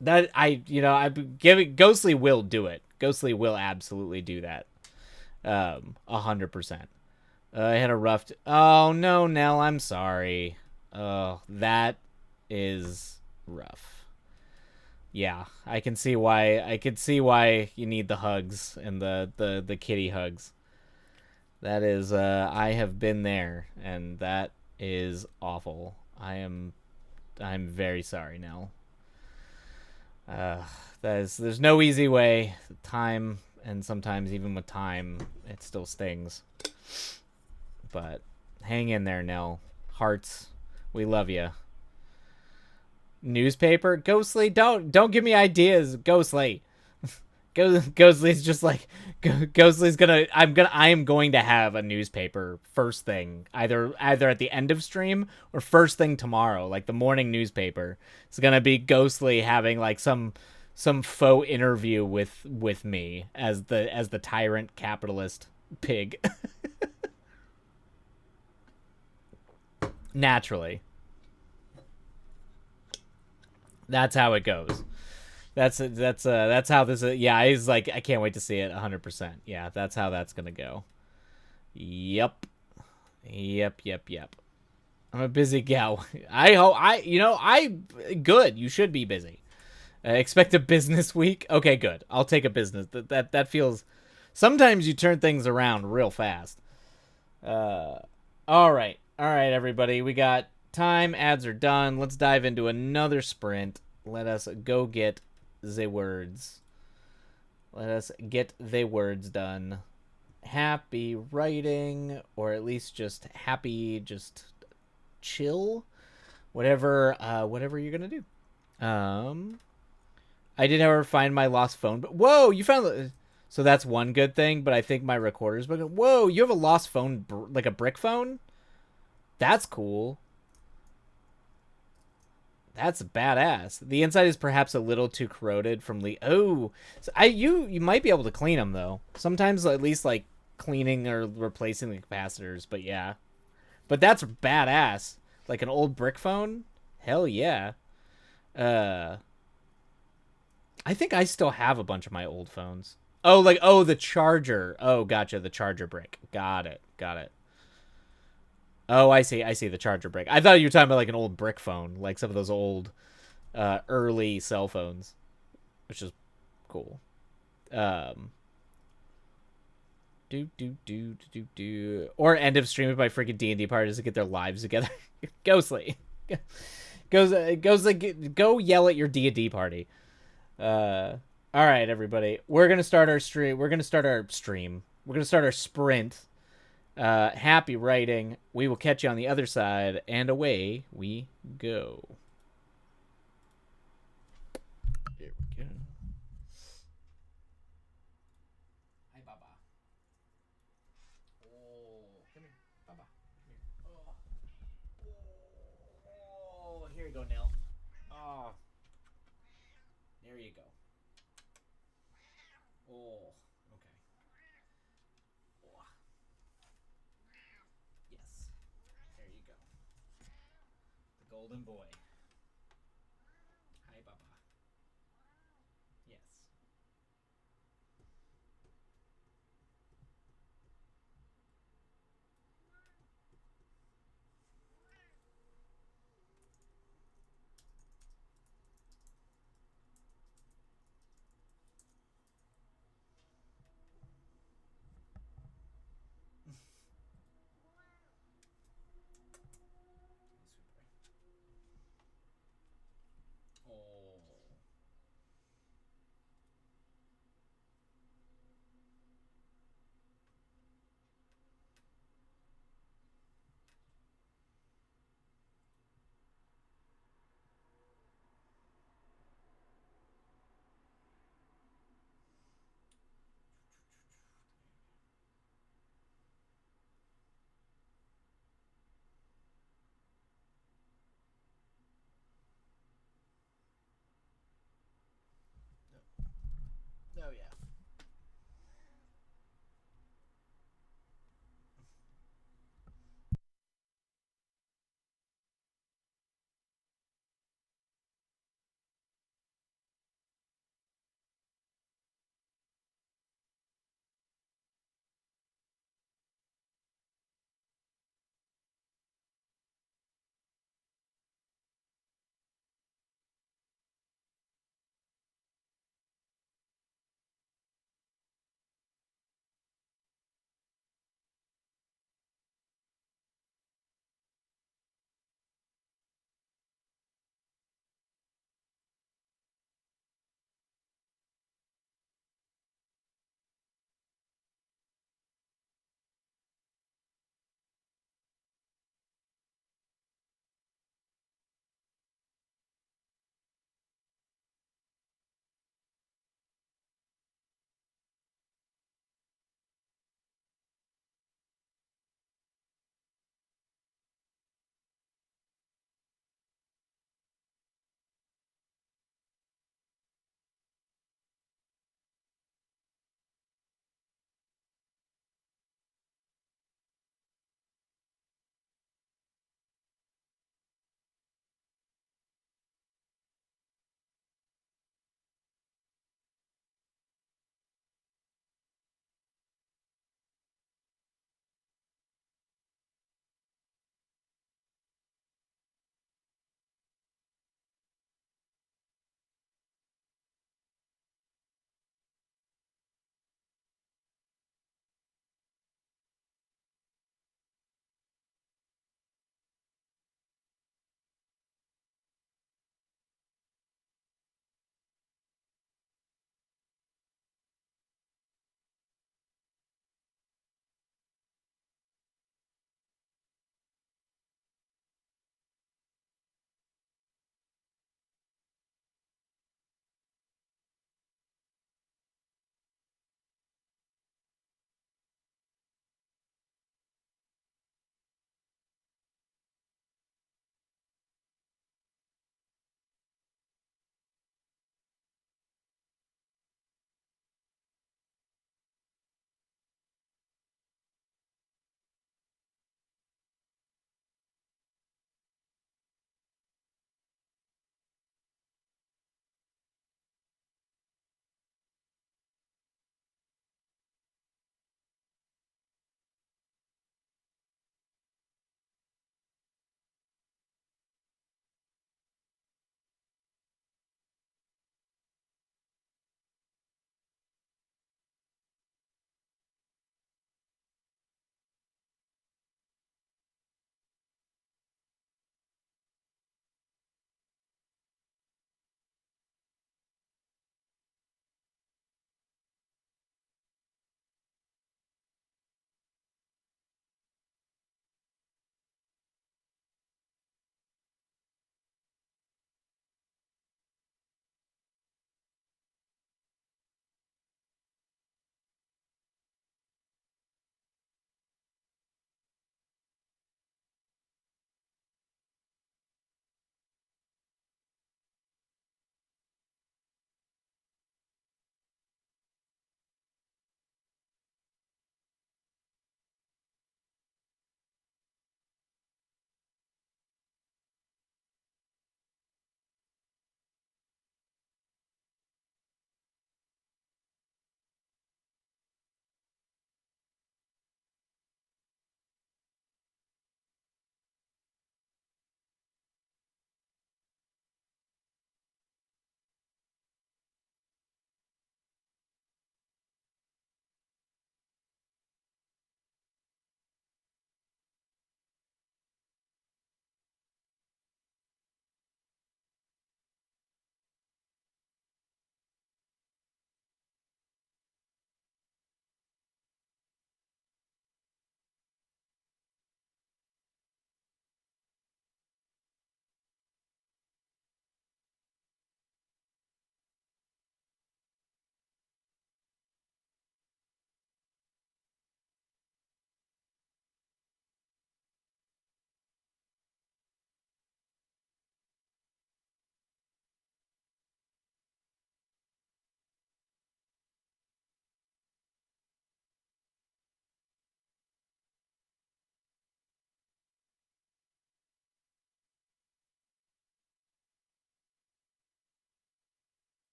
That I give it. Ghostly will do it. Ghostly will absolutely do that. 100%. I had a rough. Oh no, Nell, I'm sorry. Oh, that is rough. Yeah, I can see why. I can see why you need the hugs and the kitty hugs. That is, I have been there, and that is awful. I'm very sorry, Nell. There's no easy way. Time, and sometimes even with time, it still stings. But hang in there, Nell. Hearts, we love you. Newspaper, Ghostly, don't give me ideas, Ghostly. Ghostly's just like Ghostly's gonna. I am going to have a newspaper first thing, either at the end of stream or first thing tomorrow, like the morning newspaper. It's gonna be Ghostly having like some faux interview with me as the tyrant capitalist pig. Naturally, that's how it goes. That's how this. Yeah, he's like, I can't wait to see it. 100%. Yeah, that's how that's gonna go. Yep. Yep. I'm a busy gal. I hope I good. You should be busy. Expect a business week. Okay, good. I'll take a business. That feels. Sometimes you turn things around real fast. All right, everybody. We got time. Ads are done. Let's dive into another sprint. Let us go get the words. Let us get the words done. Happy writing, or at least just happy, just chill, whatever you're gonna do. I did, however, find my lost phone. But whoa, you found the. So that's one good thing. But I think my recorder's broken. Whoa, you have a lost phone, like a brick phone. That's cool. That's badass. The inside is perhaps a little too corroded from Oh, so you might be able to clean them though. Sometimes at least like cleaning or replacing the capacitors. But yeah, but that's badass. Like an old brick phone. Hell yeah. I think I still have a bunch of my old phones. Oh, the charger. Oh, gotcha. The charger brick. Got it. Oh, I see the charger brick. I thought you were talking about like an old brick phone, like some of those old early cell phones, which is cool. Or end of stream with my freaking D&D parties to get their lives together. Ghostly. Go yell at your D&D party. All right, everybody. We're going to start our stream. We're going to start our stream. We're going to start our sprint. Happy writing. We will catch you on the other side, and away we go. Here we go. Hi, Baba. Oh, come here, Baba. Come here. Oh, here you go, Nell. Oh, there you go. Oh, okay. Oh, yes. There you go. The golden boy. Hi, Baba. Yes.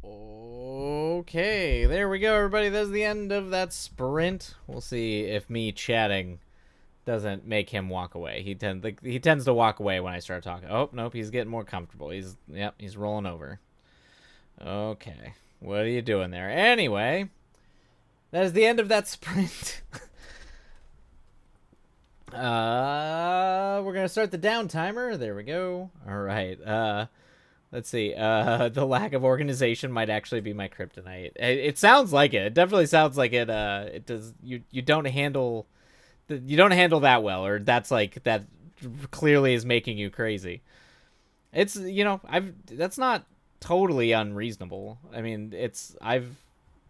Okay, there we go, everybody. That's the end of that sprint. We'll see if me chatting doesn't make him walk away. He tends to walk away when I start talking. Oh, nope, he's getting more comfortable. He's rolling over. Okay. What are you doing there? Anyway, that is the end of that sprint. We're gonna start the down timer. There we go. All right. Let's see. The lack of organization might actually be my kryptonite. It sounds like it. It definitely sounds like it. It does. You don't handle. You don't handle that well, or that's like that. Clearly, is making you crazy. It's that's not totally unreasonable. I mean,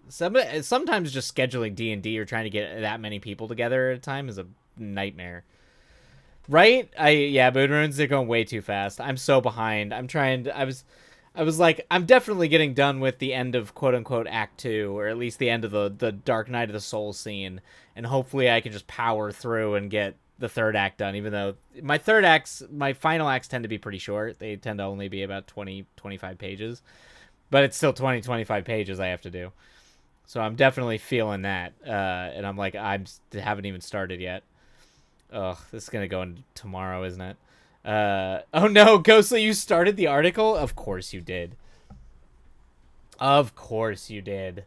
sometimes just scheduling D&D or trying to get that many people together at a time is a nightmare. Right? Moon Runes, they're going way too fast. I'm so behind. I was like, I'm definitely getting done with the end of quote unquote Act 2, or at least the end of the Dark Night of the Soul scene, and hopefully I can just power through and get the third act done, even though my final acts tend to be pretty short. They tend to only be about 20, 25 pages, but it's still 20, 25 pages I have to do. So I'm definitely feeling that, and I'm like, haven't even started yet. Oh, this is gonna go in tomorrow, isn't it? Oh no, Ghostly, you started the article? Of course you did. Of course you did.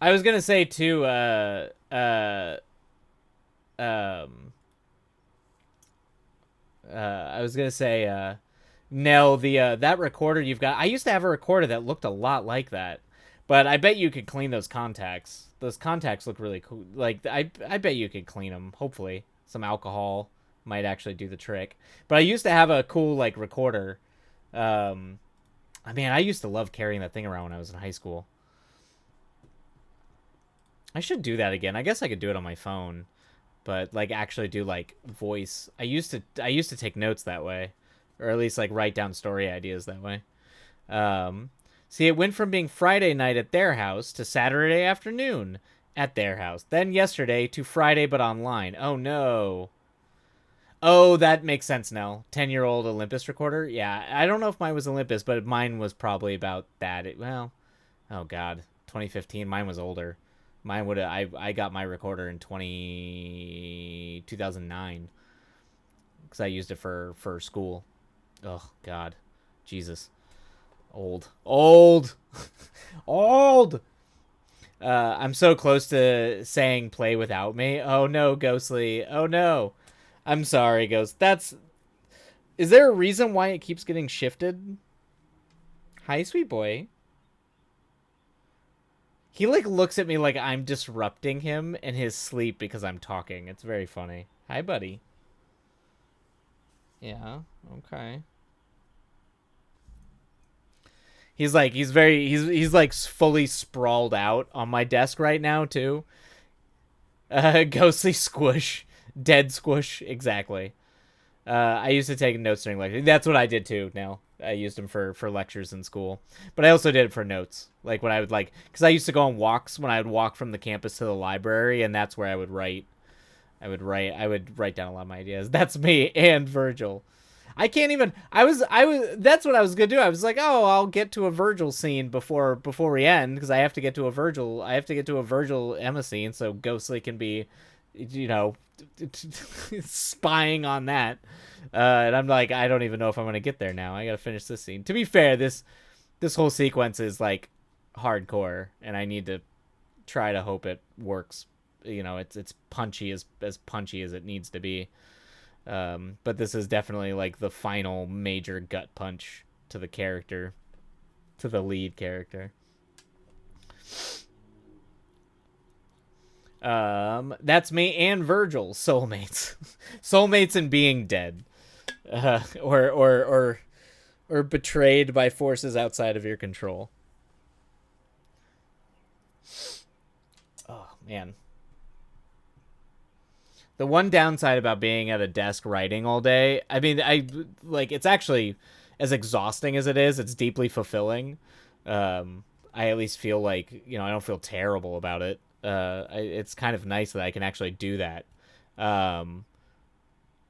I was gonna say too, I was gonna say, Nell, the that recorder you've got. I used to have a recorder that looked a lot like that, but I bet you could clean those contacts. Those contacts look really cool. Like I bet you could clean them. Hopefully, some alcohol might actually do the trick. But I used to have a cool like recorder. I mean, I used to love carrying that thing around when I was in high school. I should do that again. I guess I could do it on my phone, but like actually do like voice. I used to take notes that way, or at least like write down story ideas that way. See, it went from being Friday night at their house to Saturday afternoon at their house. Then yesterday to Friday but online. Oh no. Oh, that makes sense now. 10-year-old Olympus recorder? Yeah, I don't know if mine was Olympus, but mine was probably about that. Oh god. 2015, mine was older. Mine would I got my recorder in 2009 cuz I used it for school. Oh god. Jesus. Old. Old. I'm so close to saying play without me. Oh no, Ghostly. Oh no. I'm sorry, Ghost. Is there a reason why it keeps getting shifted? Hi, sweet boy. He like looks at me like I'm disrupting him in his sleep because I'm talking. It's very funny. Hi, buddy. Yeah. Okay. He's like fully sprawled out on my desk right now too. Ghostly squish, dead squish, exactly. I used to take notes during lectures. That's what I did too. Now I used them for lectures in school, but I also did it for notes. Like when I would because I used to go on walks when I would walk from the campus to the library, and that's where I would write. I would write down a lot of my ideas. That's me and Virgil. I can't even. I was. That's what I was gonna do. I was like, oh, I'll get to a Virgil scene before we end because I have to get to a Virgil. I have to get to a Virgil Emma scene so Ghostly can be, spying on that. And I'm like, I don't even know if I'm gonna get there now. I gotta finish this scene. To be fair, this whole sequence is like hardcore, and I need to try to hope it works. It's punchy as punchy as it needs to be. But this is definitely like the final major gut punch to the character, to the lead character. That's me and Virgil, soulmates, soulmates and being dead, or betrayed by forces outside of your control. Oh man. The one downside about being at a desk writing all day, I mean, it's actually as exhausting as it is, it's deeply fulfilling. I at least feel like, I don't feel terrible about it. It's kind of nice that I can actually do that.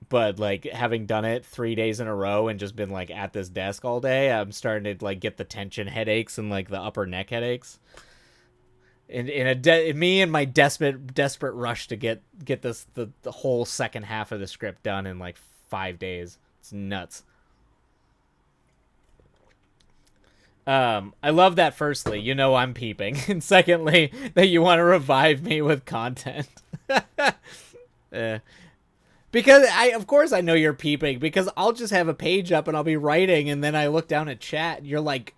But like having done it 3 days in a row and just been like at this desk all day, I'm starting to like get the tension headaches and like the upper neck headaches. In me and my desperate rush to get this the whole second half of the script done in like 5 days. It's nuts. I love that. Firstly, you know I'm peeping, and secondly, that you want to revive me with content. Because of course I know you're peeping, because I'll just have a page up and I'll be writing, and then I look down at chat, and you're like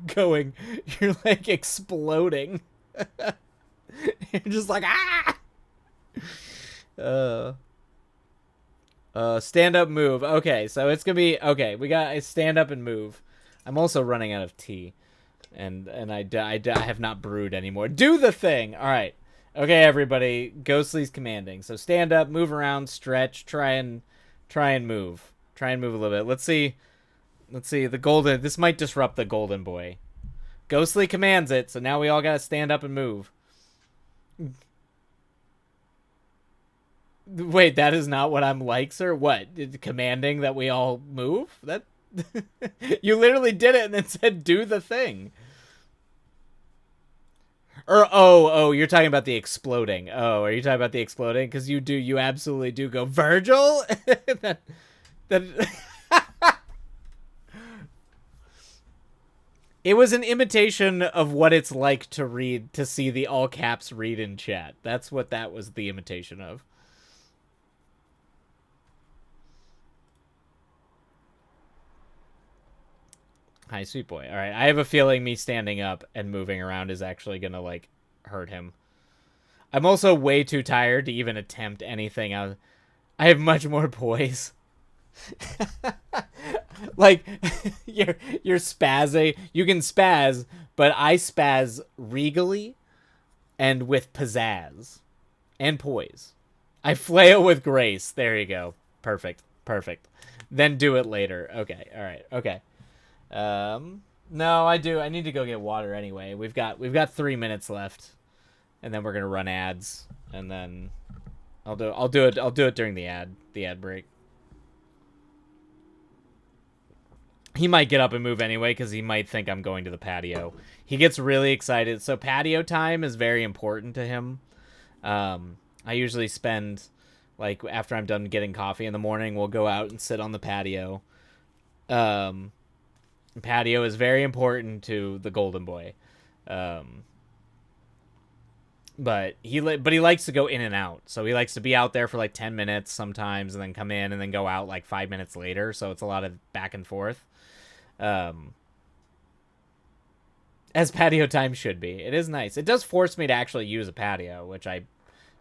going, you're like exploding. You're just like stand up, move. Okay, so it's gonna be okay. We got a stand up and move. I'm also running out of tea, and I have not brewed anymore. Do the thing. All right. Okay, everybody. Ghostly's commanding. So stand up, move around, stretch, try and move. Try and move a little bit. Let's see. The golden. This might disrupt the golden boy. Ghostly commands it, so now we all gotta stand up and move. Wait, that is not what I'm like, sir. What? Commanding that we all move? That. You literally did it and then said do the thing. Or you're talking about the exploding. Oh, are you talking about the exploding? Because you absolutely do go Virgil. that It was an imitation of what it's like to see the all caps read in chat. That's what that was the imitation of. Hi, sweet boy. All right, I have a feeling me standing up and moving around is actually gonna like hurt him. I'm also way too tired to even attempt anything. I have much more poise. Like you're spazzing. You can spaz, but I spaz regally and with pizzazz and poise. I flail with grace. There you go. Perfect. Then do it later. Okay. All right. Okay. No, I do. I need to go get water anyway. We've got 3 minutes left, and then we're gonna run ads, and then I'll do it during the ad break. He might get up and move anyway, because he might think I'm going to the patio. He gets really excited. So patio time is very important to him. I usually spend, like, after I'm done getting coffee in the morning, we'll go out and sit on the patio. Patio is very important to the golden boy. But he likes to go in and out. So he likes to be out there for like 10 minutes sometimes, and then come in and then go out like 5 minutes later. So it's a lot of back and forth. As patio time should be. It is nice. It does force me to actually use a patio, which I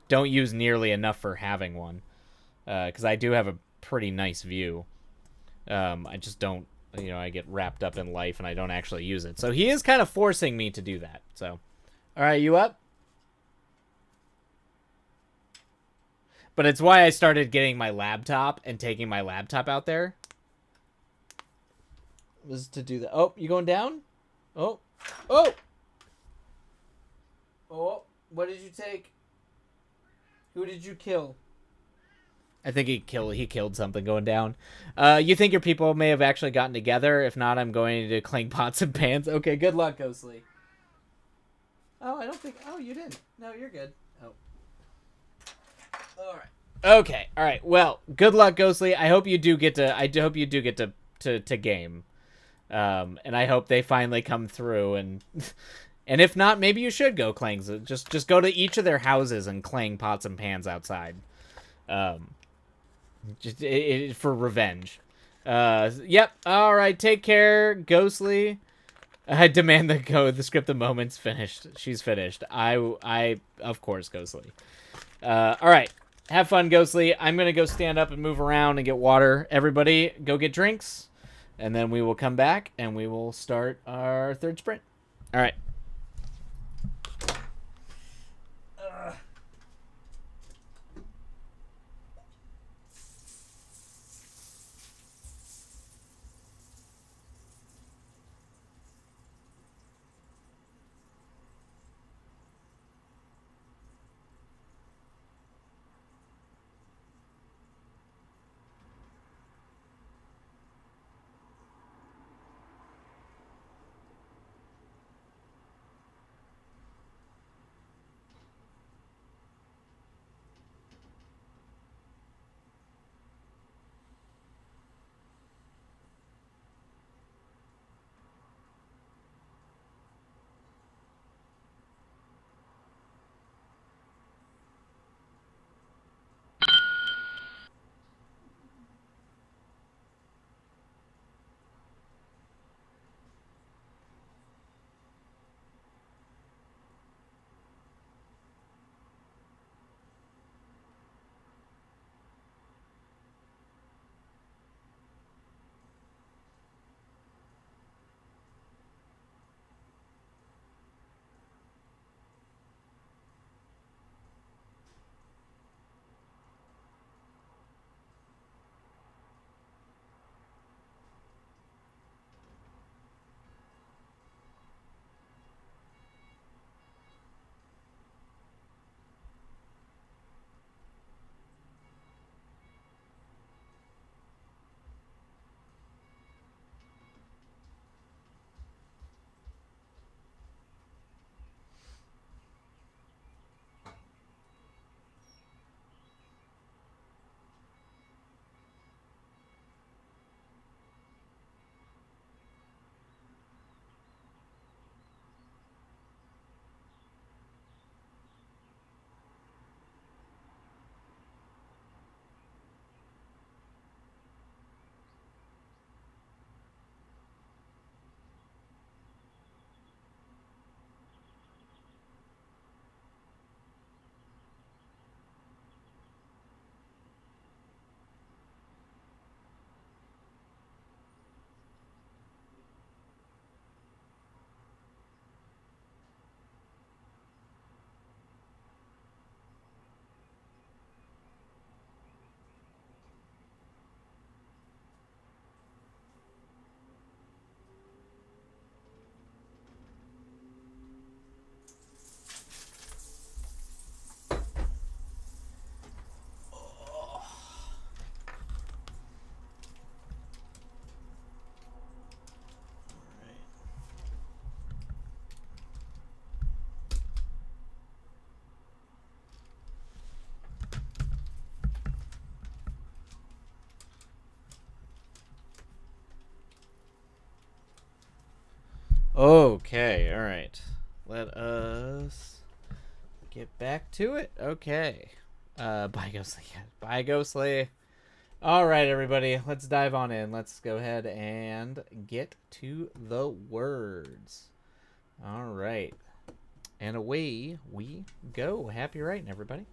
don't use nearly enough for having one. Because I do have a pretty nice view. I just don't, I get wrapped up in life and I don't actually use it. So he is kind of forcing me to do that. So, all right, you up? But it's why I started getting my laptop and taking my laptop out there. Was to do that. Oh, you going down? Oh. What did you take? Who did you kill? I think he killed something going down. You think your people may have actually gotten together? If not, I'm going to clang pots and pans. Okay, good luck, Ghostly. Oh, I don't think... Oh, you didn't. No, you're good. Oh. All right. Okay. All right. Well, good luck, Ghostly. I hope you do get to game. And I hope they finally come through, and if not, maybe you should go clang. Just go to each of their houses and clang pots and pans outside. For revenge. Yep. All right. Take care, Ghostly. I demand the script the moment's finished. She's finished. I of course, Ghostly. All right. Have fun, Ghostly. I'm gonna go stand up and move around and get water. Everybody, go get drinks. And then we will come back and we will start our third sprint. All right. Okay, all right. Let us get back to it. Okay. Bye, Ghostly. Bye, Ghostly. All right, everybody. Let's dive on in. Let's go ahead and get to the words. All right. And away we go. Happy writing, everybody.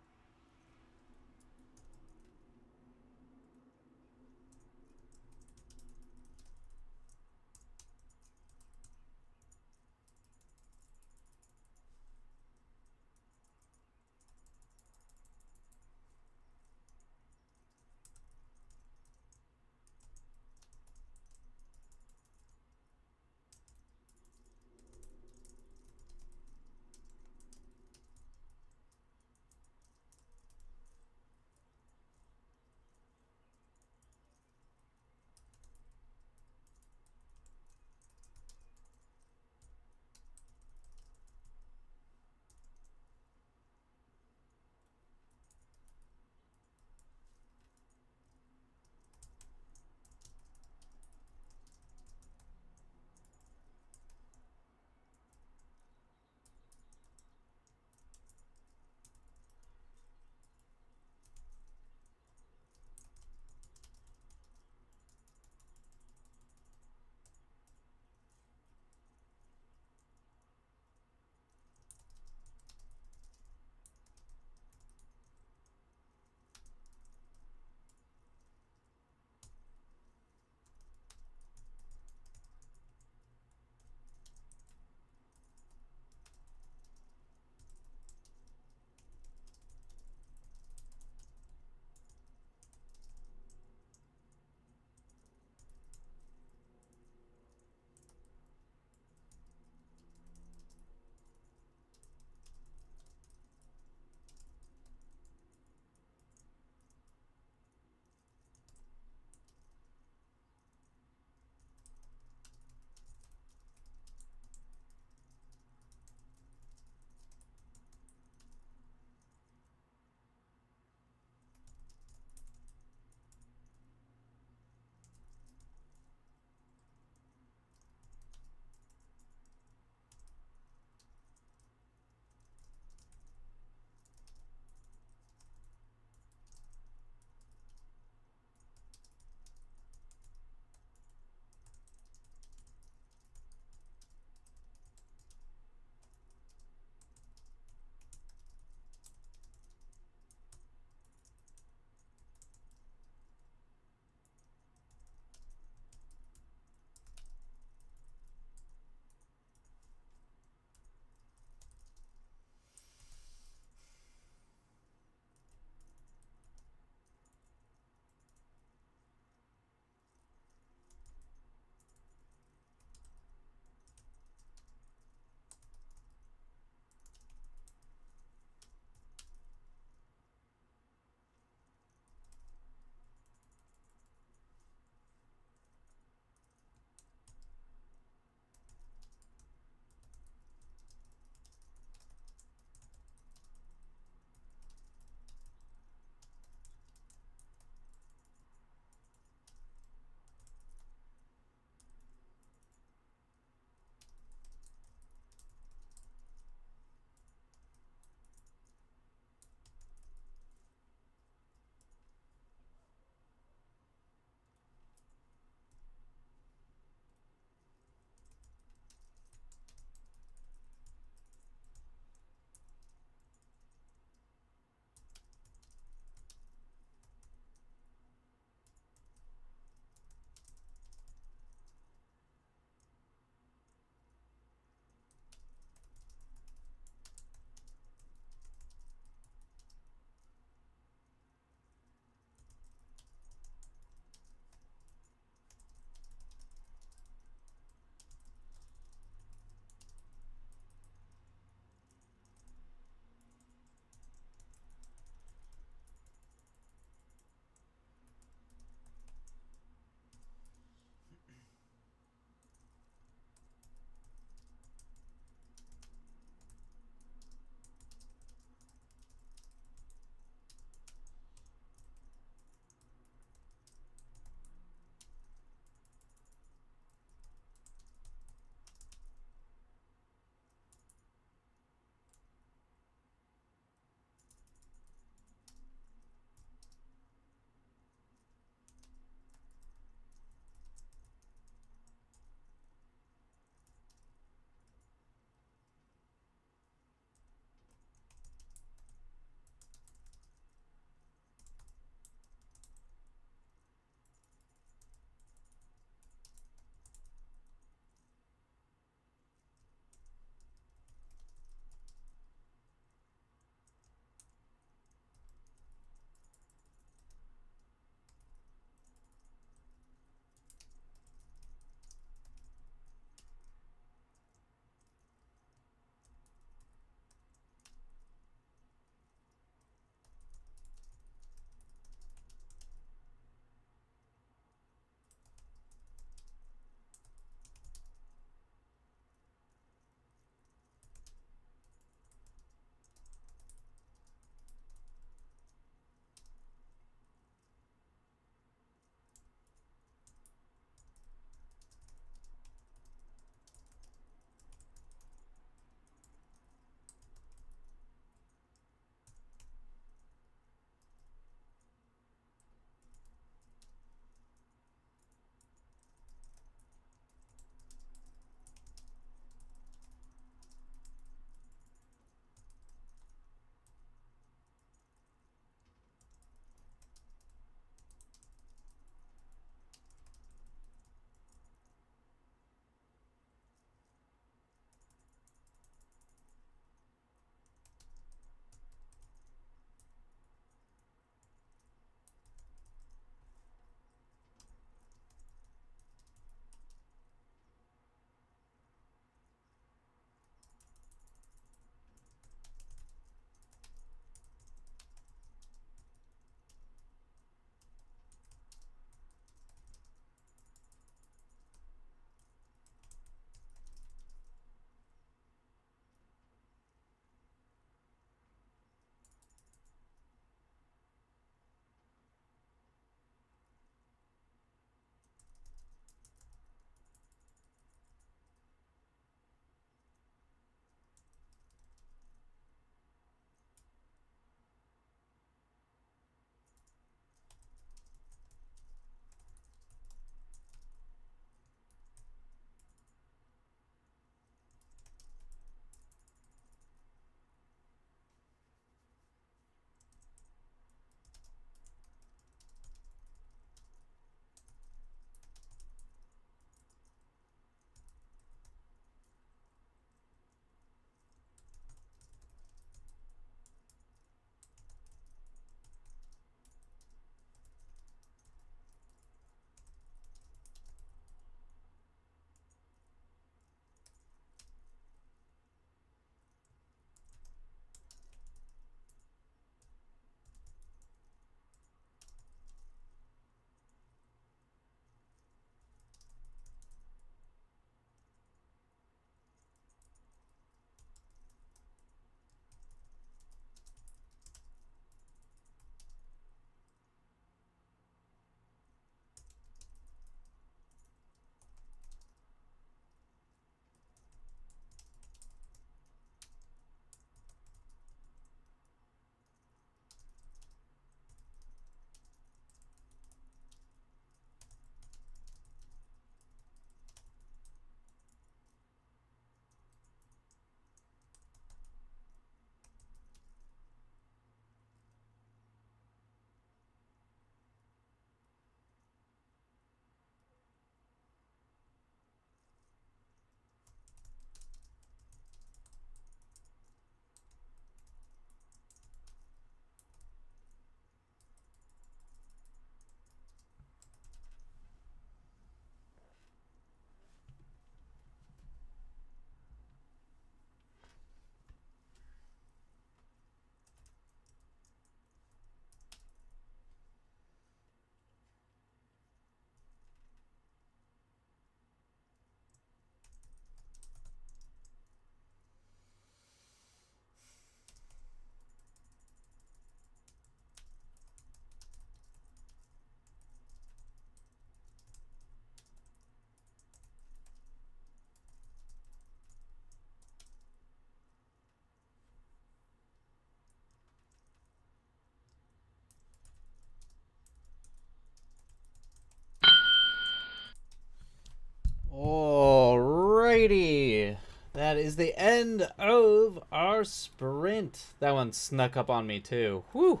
Alrighty. That is the end of our sprint. That one snuck up on me too. Whew.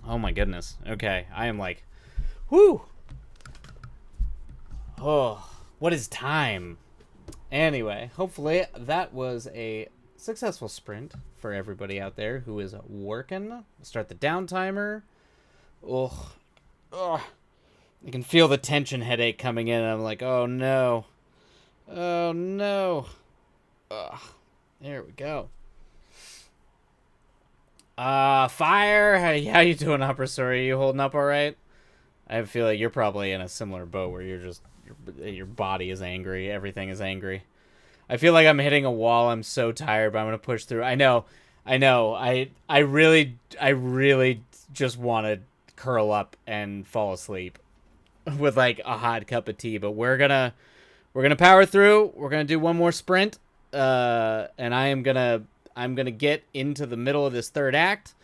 Oh my goodness. Okay, I am like, whew. Oh, what is time? Anyway, hopefully that was a successful sprint for everybody out there who is working. Start the down timer. Ugh. Ugh. I can feel the tension headache coming in, and I'm like, oh no. Oh no. Ugh. There we go. Fire. How you doing, Upper Story? Are you holding up all right? I feel like you're probably in a similar boat where you're just your body is angry, everything is angry. I feel like I'm hitting a wall. I'm so tired, but I'm gonna push through. I know. I really just want to curl up and fall asleep with like a hot cup of tea. But we're gonna power through. We're gonna do one more sprint, and I'm gonna get into the middle of this third act.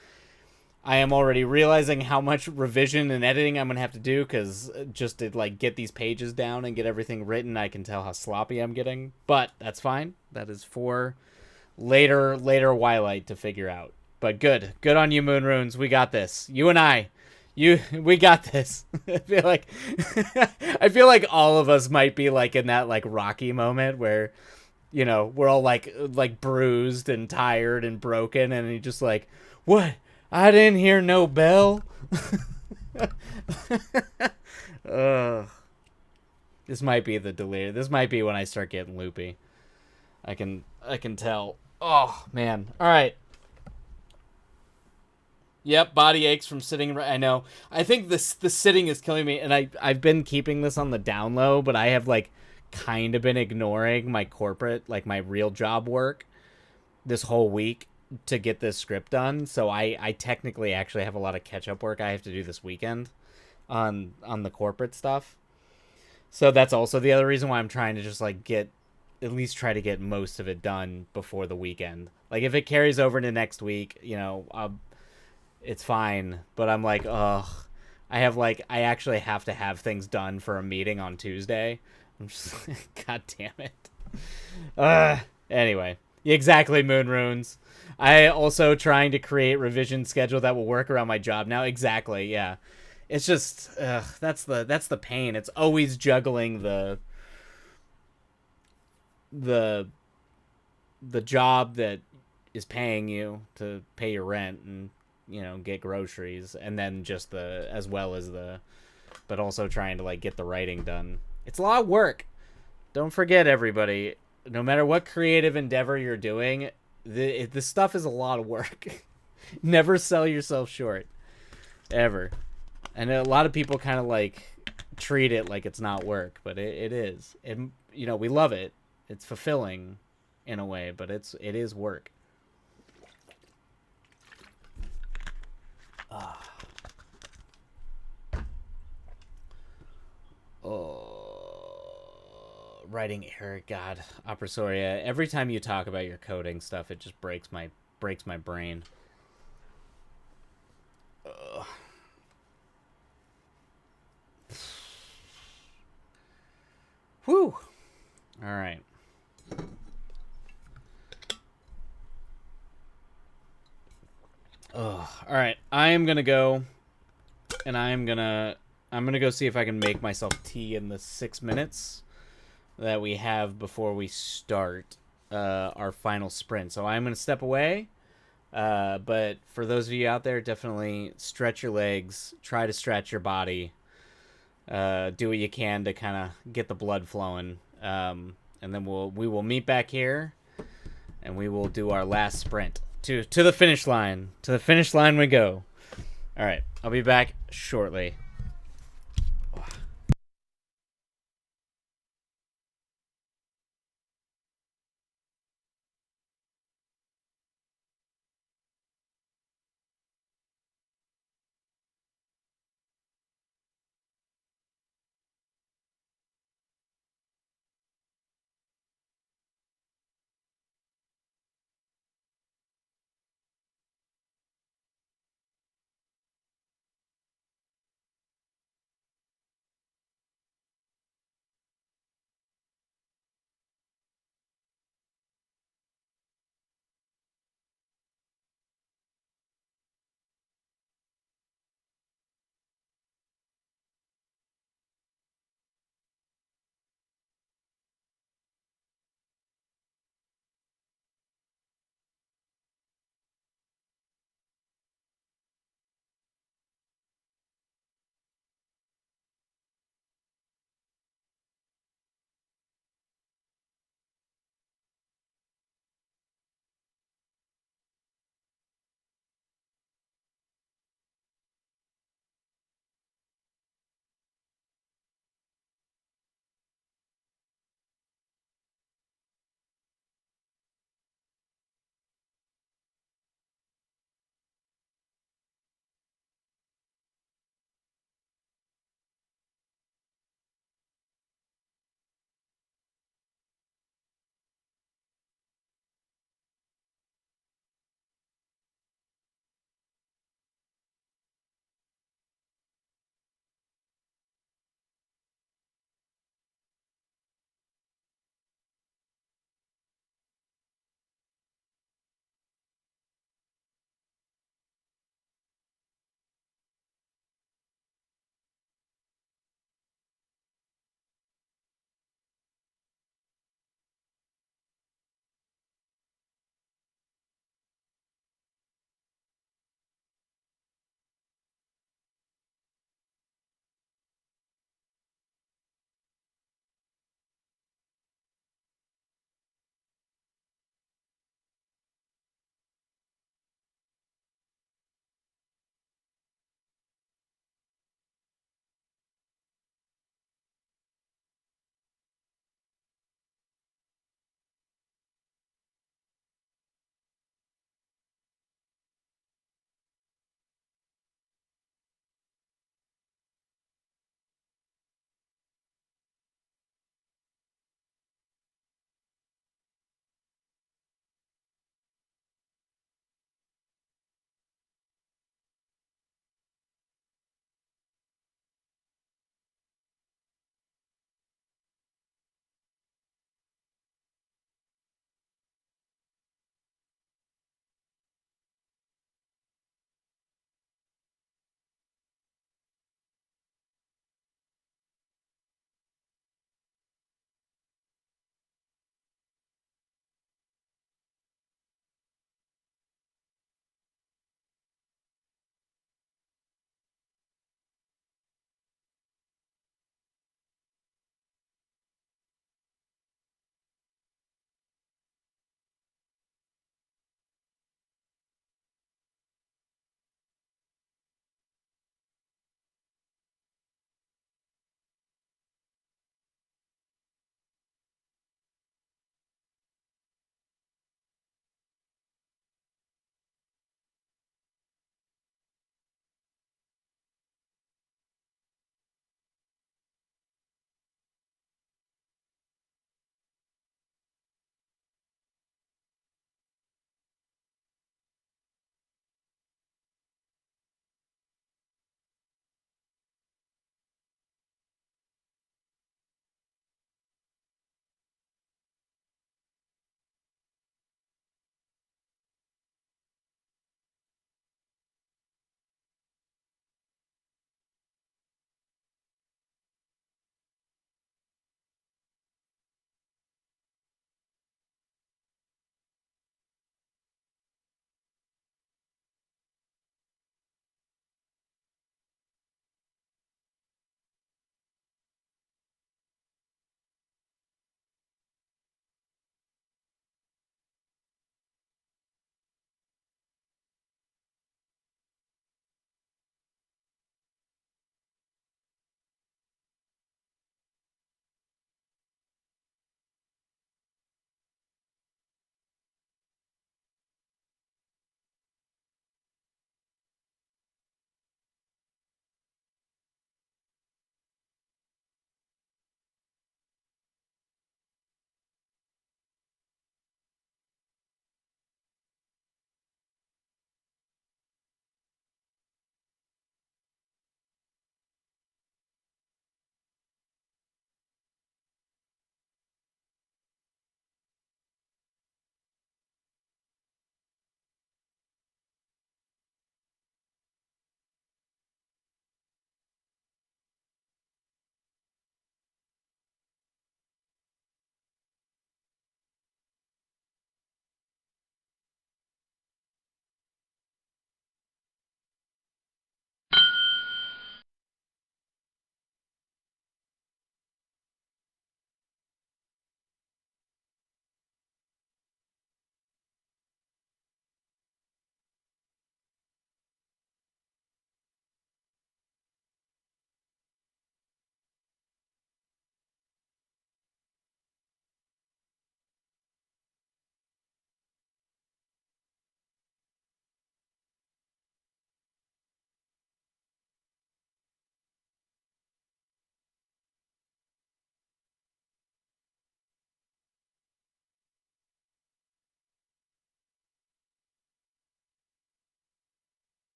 I am already realizing how much revision and editing I'm gonna have to do, because just to like get these pages down and get everything written, I can tell how sloppy I'm getting. But that's fine. That is for later Twilight to figure out. But good on you, Moon Runes. We got this. You and I. We got this. I feel like all of us might be like in that like Rocky moment where, you know, we're all like bruised and tired and broken, and you just like, what? I didn't hear no bell. This might be the delirium. This might be when I start getting loopy. I can tell. Oh man. All right. Yep, body aches from sitting. I know. I think the sitting is killing me, and I've been keeping this on the down low, but I have like kind of been ignoring my corporate, like my real job work this whole week to get this script done. So I technically actually have a lot of catch up work I have to do this weekend on the corporate stuff. So that's also the other reason why I'm trying to just like at least try to get most of it done before the weekend. Like if it carries over to next week, you know, it's fine. But I'm like, ugh, I actually have to have things done for a meeting on Tuesday. I'm just God damn it. Anyway, exactly, Moon Runes. I also trying to create revision schedule that will work around my job now. Exactly, yeah. It's just that's the pain. It's always juggling the job that is paying you to pay your rent and, you know, get groceries, and then just but also trying to like get the writing done. It's a lot of work. Don't forget, everybody, no matter what creative endeavor you're doing, this stuff is a lot of work. Never sell yourself short, ever. And a lot of people kind of like treat it like it's not work, but it is. And you know, we love it. It's fulfilling in a way, but it is work. Writing error, God, Opresoria. Every time you talk about your coding stuff, it just breaks my brain. Whew. All right. All right. I am gonna go, and I'm gonna go see if I can make myself tea in the 6 minutes that we have before we start our final sprint. So I'm gonna step away. But for those of you out there, definitely stretch your legs. Try to stretch your body. Do what you can to kind of get the blood flowing. And then we will meet back here, and we will do our last sprint to the finish line. To the finish line we go. All right, I'll be back shortly.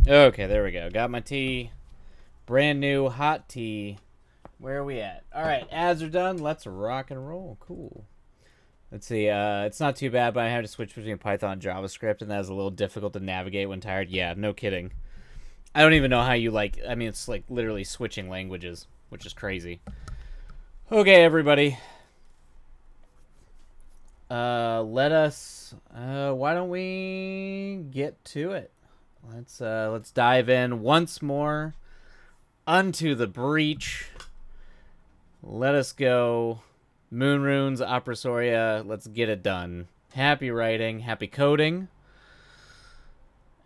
Okay, there we go. Got my tea. Brand new hot tea. Where are we at? All right, ads are done. Let's rock and roll. Cool. Let's see. It's not too bad, but I have to switch between Python and JavaScript, and that is a little difficult to navigate when tired. Yeah, no kidding. I don't even know how you like. I mean, it's like literally switching languages, which is crazy. Okay, everybody. Let us. Why don't we get to it? Let's dive in once more unto the breach. Let us go. Moon Runes, Opera Soria. Let's get it done. Happy writing, happy coding,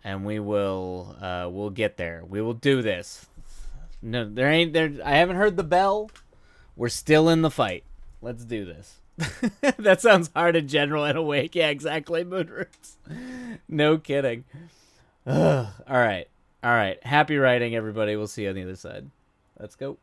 and we'll get there. We will do this. No, there ain't there. I haven't heard the bell. We're still in the fight. Let's do this. That sounds hard and general and awake. Yeah, exactly. Moon Runes. No kidding. Ugh. All right. All right. Happy writing, everybody. We'll see you on the other side. Let's go.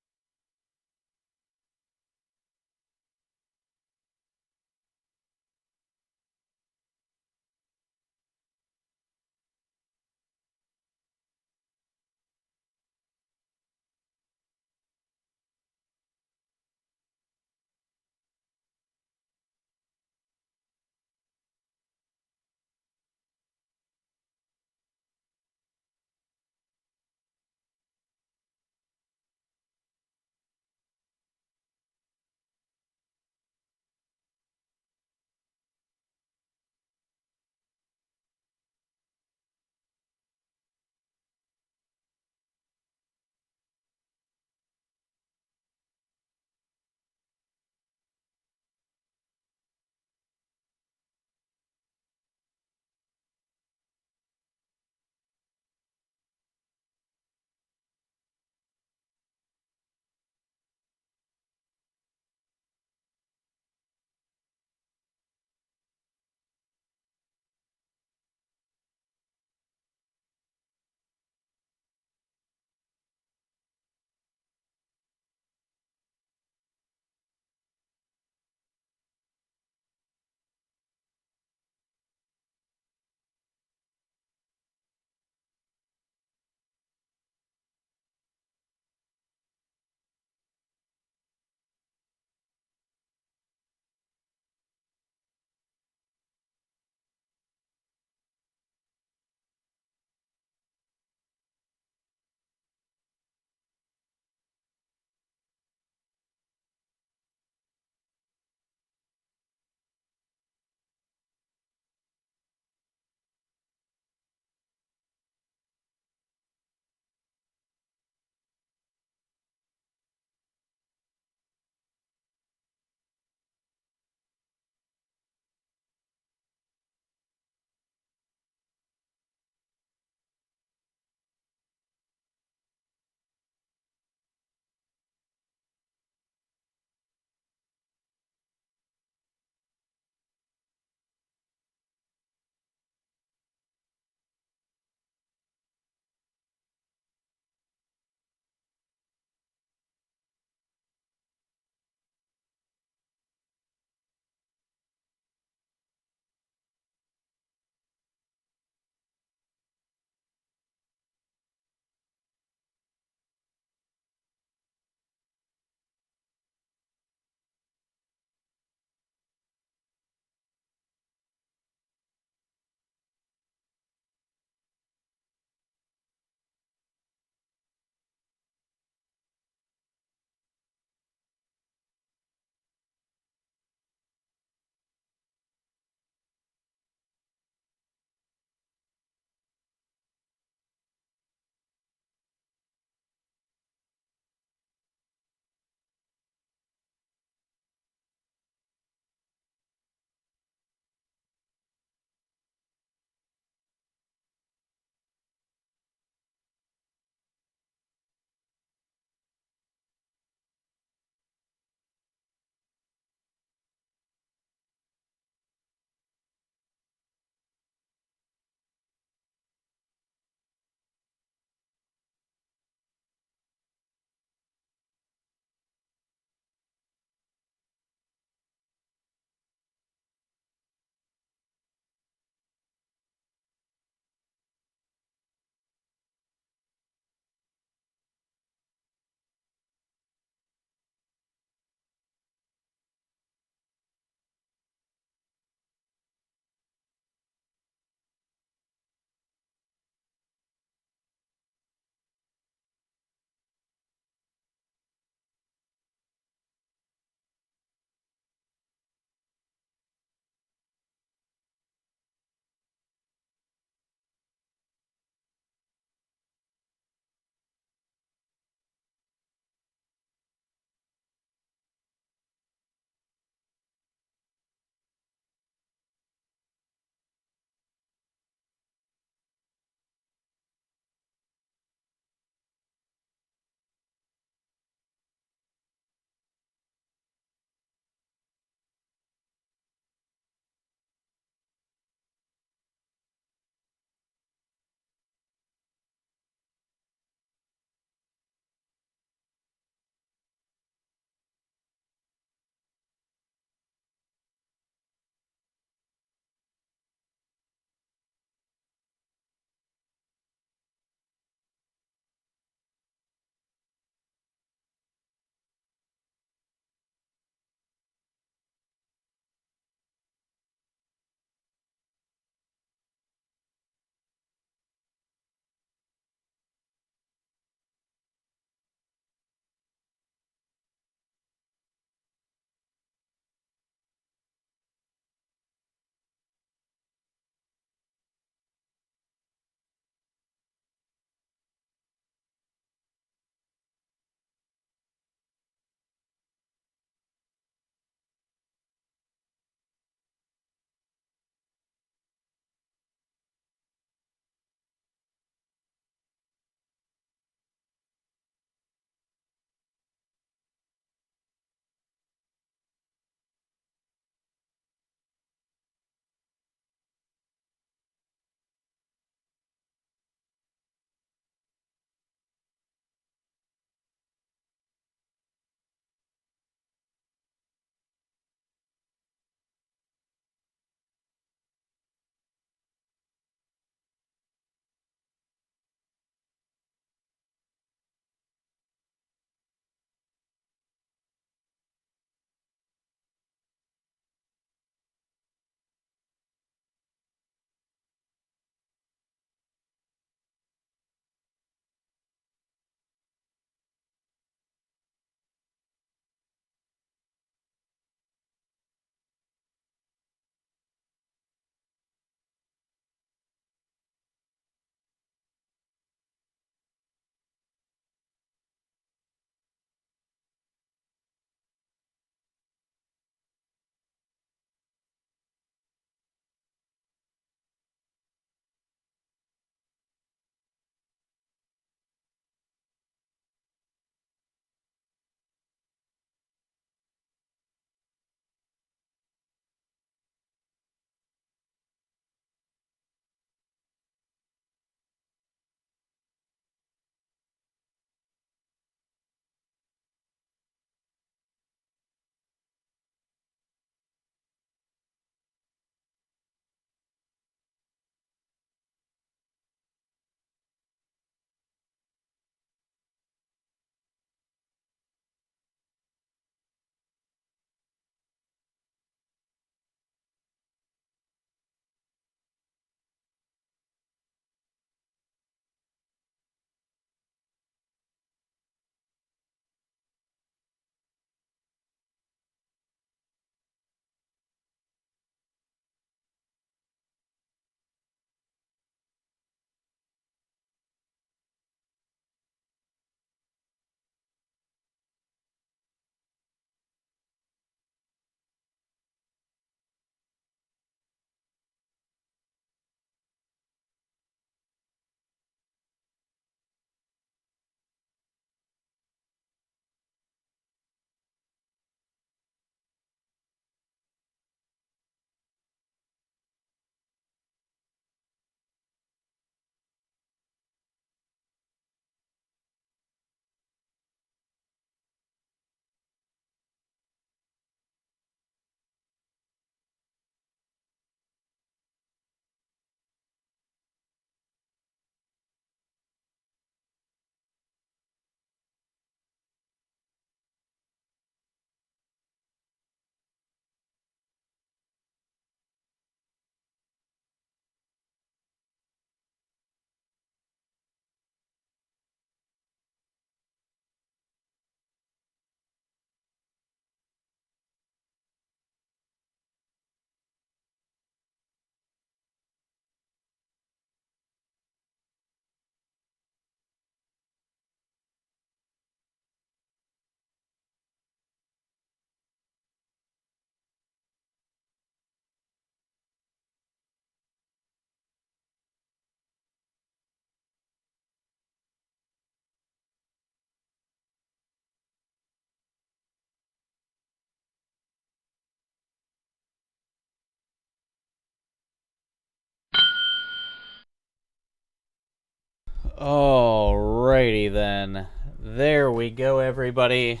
Alrighty then. There we go, everybody.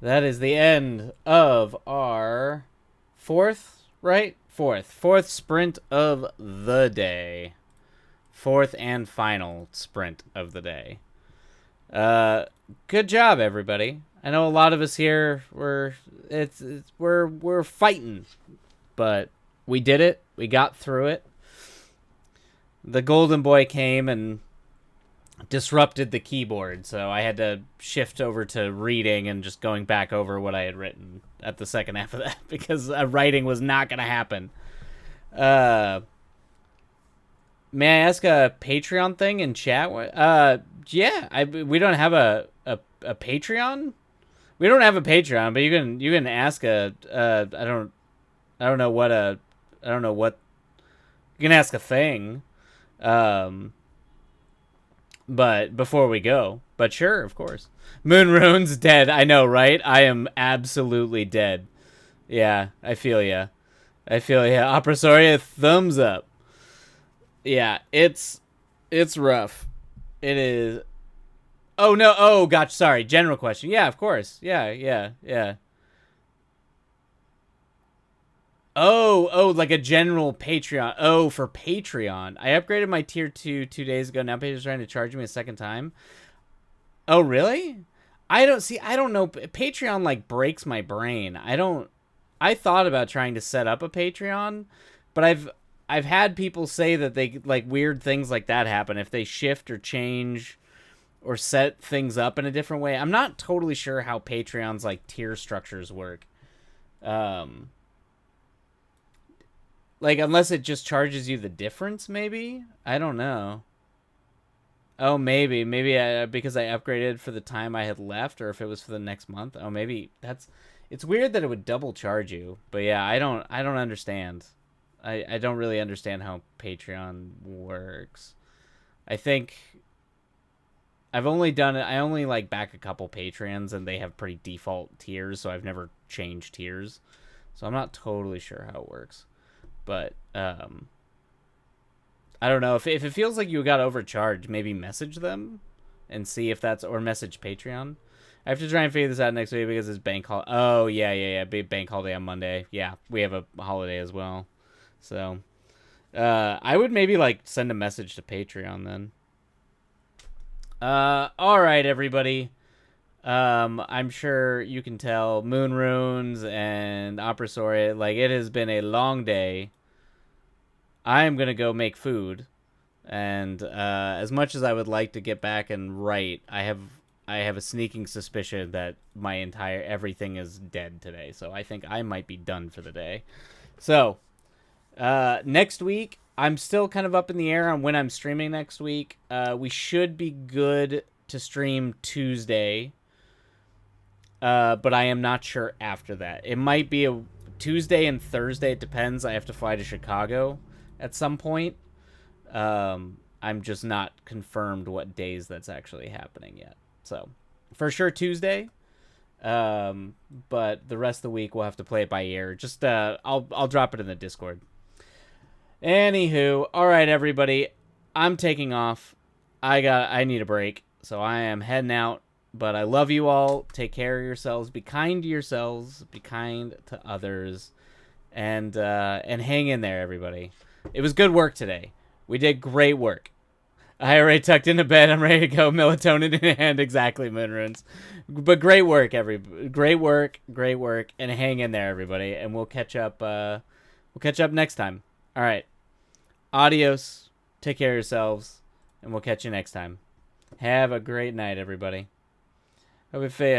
That is the end of our fourth sprint of the day. Fourth and final sprint of the day. Good job, everybody. I know a lot of us here we're fighting, but we did it. We got through it. The golden boy came and disrupted the keyboard, so I had to shift over to reading and just going back over what I had written at the second half of that because writing was not going to happen. May I ask a Patreon thing in chat? Yeah, we don't have a Patreon. We don't have a Patreon, but you can ask I don't know what you can ask a thing. But before we go, but sure, of course. Moon Rune's dead. I know, right? I am absolutely dead. Yeah, I feel ya. Oprasoria, thumbs up. Yeah, it's rough. It is. Oh no. Oh gosh, sorry. General question. Yeah, of course. Yeah. Oh, like a general Patreon. Oh, for Patreon. I upgraded my tier 2 2 days ago. Now Patreon's trying to charge me a second time. Oh, really? I don't know. Patreon, like, breaks my brain. I thought about trying to set up a Patreon, but I've had people say that they, like, weird things like that happen if they shift or change or set things up in a different way. I'm not totally sure how Patreon's, like, tier structures work. Like, unless it just charges you the difference, maybe? I don't know. Oh, maybe. Maybe because I upgraded for the time I had left, or if it was for the next month. Oh, maybe that's... It's weird that it would double charge you. But yeah, I don't understand. I don't really understand how Patreon works. I think... I've only done it... I only, like, back a couple Patreons, and they have pretty default tiers, so I've never changed tiers. So I'm not totally sure how it works. But I don't know if it feels like you got overcharged. Maybe message them and see if that's, or message Patreon. I have to try and figure this out next week because it's bank holiday. Oh yeah. Big bank holiday on Monday. Yeah, we have a holiday as well. So I would maybe like send a message to Patreon then. All right, everybody. I'm sure you can tell Moon Runes and Oprasoria, like, it has been a long day. I am going to go make food. And as much as I would like to get back and write, I have a sneaking suspicion that my entire everything is dead today. So I think I might be done for the day. So next week, I'm still kind of up in the air on when I'm streaming next week. We should be good to stream Tuesday. But I am not sure after that. It might be a Tuesday and Thursday. It depends. I have to fly to Chicago at some point. I'm just not confirmed what days that's actually happening yet. So, for sure Tuesday. But the rest of the week we'll have to play it by ear. Just I'll drop it in the Discord. Anywho, all right, everybody. I'm taking off. I need a break, so I am heading out. But I love you all. Take care of yourselves. Be kind to yourselves. Be kind to others. And hang in there, everybody. It was good work today. We did great work. I already tucked into bed. I'm ready to go. Melatonin in hand. Exactly, Moon Runes. But great work, Great work. And hang in there, everybody. And we'll catch up. We'll catch up next time. All right. Adios. Take care of yourselves. And we'll catch you next time. Have a great night, everybody. Hope it